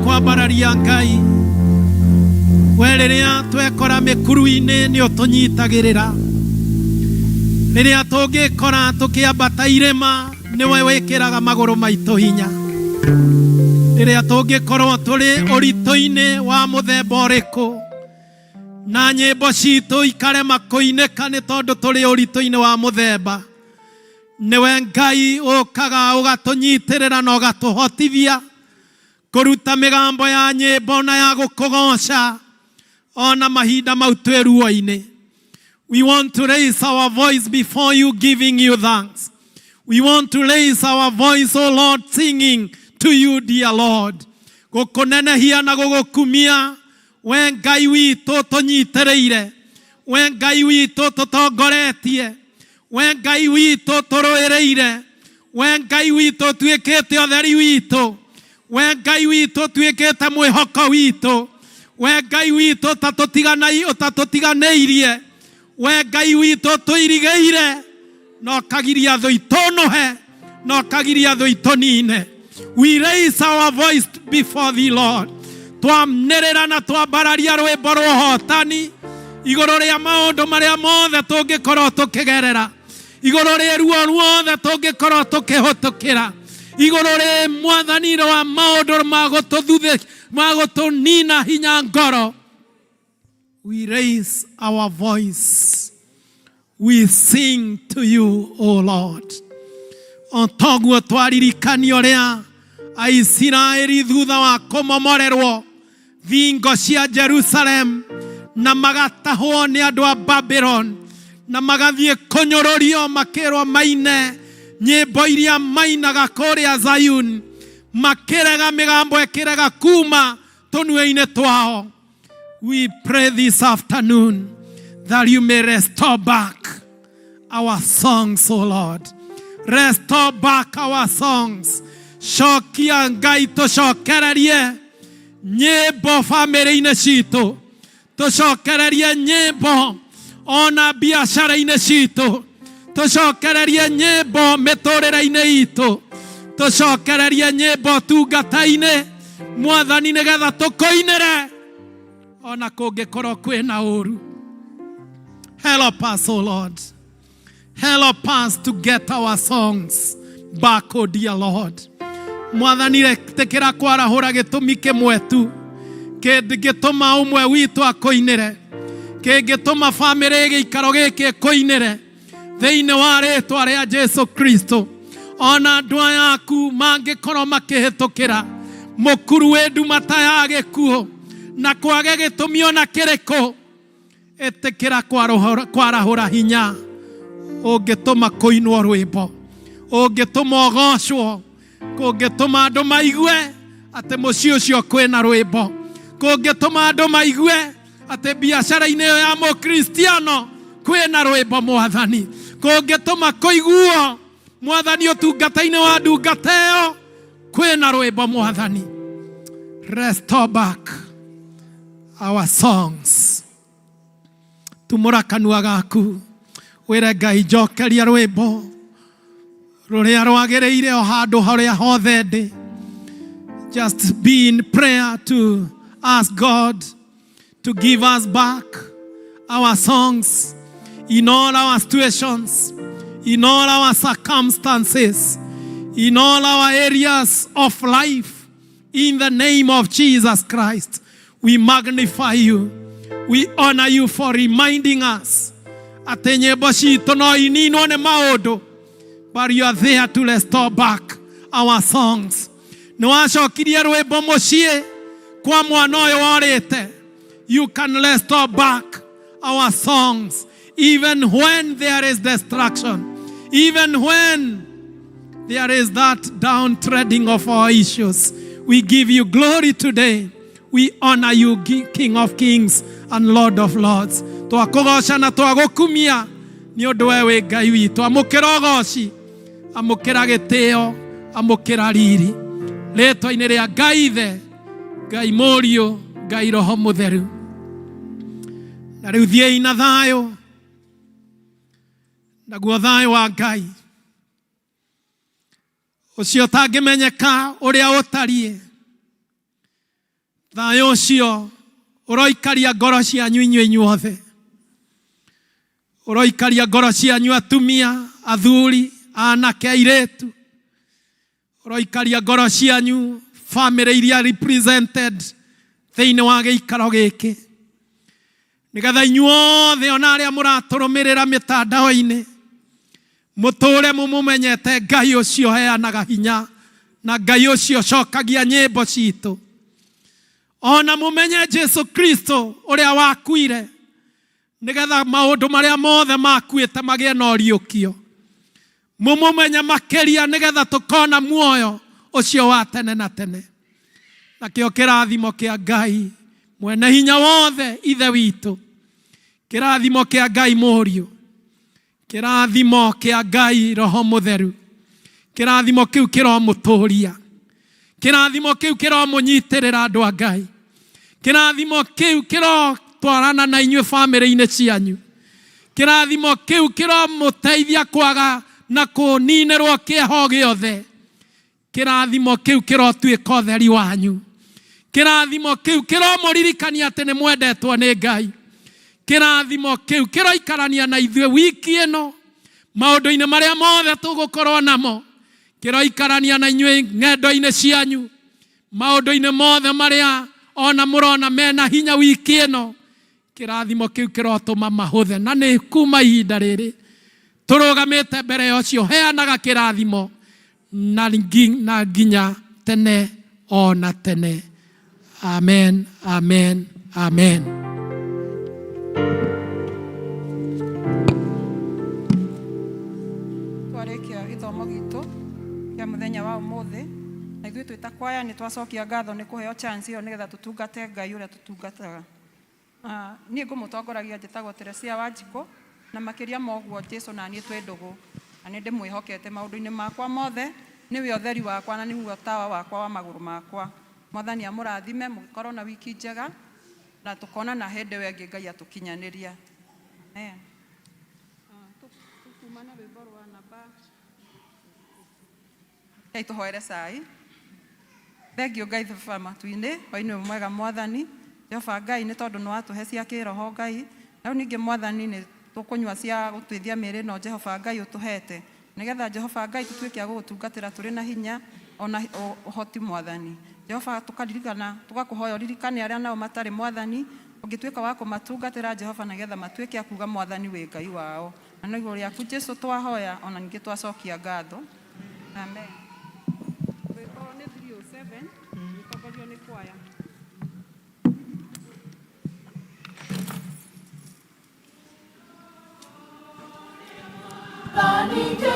twambararia Ngai we riria twekora mikuru-ini ni utunyitagirira riria tungikora tukiambata irima niwe wikiraga maguru maitu hinya riria tungikorwo turi urito-ini wa muthemba uriku na nyimbo citu ikarema kuineka ni tondu turi urito-ini wa muthemba niwe Ngai ukaga ugatunyitirira na ugatuhotithia kuruta migambo ya nyimbo na ya gukugoca ona mahinda mau twi ruo-ini. We want to raise our voice before you, giving you thanks. We want to raise our voice, O Lord, singing to you, dear Lord. Gukunenehia na gugukumia we Ngai witu tunyitireire, we Ngai witu tutongoretie, we Ngai witu turuireire, we Ngai witu tuikite utheri witu, we Ngai witu tuikite mwihoko witu, we Ngai witu utatutiganeirie, we Ngai witu tuirigeire no kagiria thu itonohe no kagiria thu itonine. We raise our voice before thee, Lord. Twamnerera na twambararia rwimbo rwa hotani iguru ria maundu maria mothe tungikorwo tukigerera, iguru ria ruo ruothe tungikorwo tukihutukira, iguru ria mwathani wa maundu magutunina hinya ngoro. We raise our voice, we sing to you, O Lord. Ontoguo twaririkanio ria Aisiraeli thutha wa kumomorerwo thingo cia Jerusalem na magatahwo ni andu a Babylon na magathie kunyururio makirwo maine nyimbo iria mainaga kuria Zion, makirega migambo ekirega kuma tunua-ini twao. We pray this afternoon that you may restore back our songs, O Lord. Restore back our songs. Shokia Ngai tushokererie nyimbo family-ini citu, tushokererie nyimbo ona biashara-ini citu, tushokererie nyimbo miturire-ini itu, tushokererie nyimbo tungata-ini mwathani nigetha tukoinire ona kungikorwo kwina uru. Help us, O Lord. Help us to get our songs back, O dear Lord. Mwathani rekera kwarahura gitumi kimwe tu kingituma umwe witu akoinire, kingituma family giikaro giki koinire thiini wa ritwa ria Jesu Kristo. Ona andu ayaku mangikorwo makihitukira mukuru wendu mata ya gikuo na kwage gitumi ona kiriko, etekera kwarahura hinya ungituma kuinwo rwimbo, ungituma ogocwo, kungituma andu maigue ati mucii ucio kwina rwimbo, kungituma andu maigue ati biashara-ini iyo ya mukristiano kwina rwimbo mwathani, kungituma kuiguo mwathani utungata-ini wa ndungata iyo kwina rwimbo mwathani. Restore back our songs. Tumura kanua gaku wire Ngai njokeria rwimbo ruria rwagiriire o handu haria hothe ndi. Just be in prayer to ask God to give us back our songs in all our situations, in all our circumstances, in all our areas of life. In the name of Jesus Christ, we magnify you. We honor you for reminding us ati nyimbo ciitũ no ininwo nĩ maũndũ, but you are there to restore back our songs. Nĩ wacokirie rwĩmbo mũciĩ kwa mwana ũyũ worĩte. You can restore back our songs even when there is destruction, even when there is that downtreading of our issues. We give you glory today. We honor you, King of Kings and Lord of Lords. Twakugoca na twagukumia ni undu we wi Ngai witu. Amukira ugoci, amukira gitio, amukira riri. Rĩtwa-inĩ rĩa Ngai Ithe, Ngai Mũriũ, Ngai Roho Mũtheru. Na rĩu thiĩi na thayũ, naguo thayũ wa Ngai ũcio ũtangĩmenyeka ũrĩa ũtariĩ, thayũ ũcio ũroikaria ngoro cianyu inyuĩ inyuothe, ũroikaria ngoro cianyu atumia, athuri, anake, airĩtu, ũroikaria ngoro cianyu family iria represented thĩinĩ wa gĩikaro gĩkĩ, nĩgetha inyuothe ona arĩa mũratũrũmĩrĩra mĩtandao-inĩ mũtũũre mũmenyete Ngai ũcio heanaga hinya na Ngai ũcio cokagia nyĩmbo citũ. Ona mũmenye Jesu Kristo ũrĩa wakuire nĩgetha maũndũ marĩa mothe makuĩte magĩe na ũriũkio. Mũmenye makĩria nĩgetha tũkona muoyo ũcio wa tene na tene. Nakĩo kĩrathimo kĩa Ngai mwene hinya wothe Ithe witũ, kĩrathimo kĩa Ngai Mũriũ, kĩrathimo kĩa Ngai Roho Mũtheru, kĩrathimo kĩu kĩromũtũũria, kĩrathimo kĩu kĩromũnyitĩrĩra andũ a Ngai, kĩrathimo kĩu kĩrotwarana na inyuĩ family-inĩ cianyu, kĩrathimo kĩu kĩromũteithia kwaga na kũninĩrwo kĩeho gĩothe, kĩrathimo kĩu kĩrotuĩka ũtheri wanyu, kĩrathimo kĩu kĩromũririkania atĩ nĩ mwendetwo nĩ Ngai, kĩrathimo kĩu kĩroikarania na ithuĩ wiki ĩno maũndũ-inĩ marĩa mothe tũgũkorwo namo, kĩroikarania na inyuĩ ng'endo-inĩ cianyu maũndũ-inĩ mothe marĩa ona mũrona mena hinya wiki ĩno, kĩrathimo kĩu kĩrotũma mahũthe. Na nĩ kuma ihinda rĩrĩ tũrũgamĩte mbere ya ũcio heanaga kĩrathimo na nginya tene ona tene. Amen, amen, amen. Twarĩkia gĩthomo gitũ kĩa mũthenya wa ũmũthĩ, na ithuĩ twĩ ta kwaya nĩ twacokia ngatho nĩ kũheo chance ĩyo nĩgetha tũtungate Ngai ũrĩa tũtungataga. Niĩ ngũmũtongoragia njĩtagwo Teresia Wanjikũ, na makĩria moguo Jesũ na niĩ twĩ ndũgũ, na nĩ ndĩmwĩhokete maũndũ-inĩ makwa mothe. Nĩwe ũtheri wakwa na nĩguo tawa wakwa wa magũrũ makwa. Mwathani amũrathime, mũkorwo na wiki njega na tũkonana hĩndĩ ĩyo ĩngĩ Ngai atũkinyanĩria. Amen. Tukuma na rwĩmbo rwa namba tũhoere cai. Thengiũ Ngai Baba matu-inĩ hwaĩ-inĩ mwega Mwathani. Jehova Ngai nĩ tondũ nĩ watũhe cia kĩroho Ngai, na rĩu ningĩ Mwathani nĩ tũkũnyua cia gũteithia mĩĩrĩ ĩno Jehova Ngai ũtũhete, nĩgetha Jehova Ngai tũtuĩke a gũgũtungatĩra tũrĩ na hinya ona ũhoti Mwathani. Jehova tũkaririkana, tũgakũhoya ũririkane arĩa nao matarĩ Mwathani, ũngĩtuĩka wa kũmatungatĩra Jehova nĩgetha matuĩke a kuuga Mwathani wĩ Ngai wao. Na nĩ igũrũ rĩaku Jesũ twahoya ona ningĩ twacokia ngatho. Amen. Rwĩmbo nĩ 307 rũtongorio nĩ kwaya. Bonita.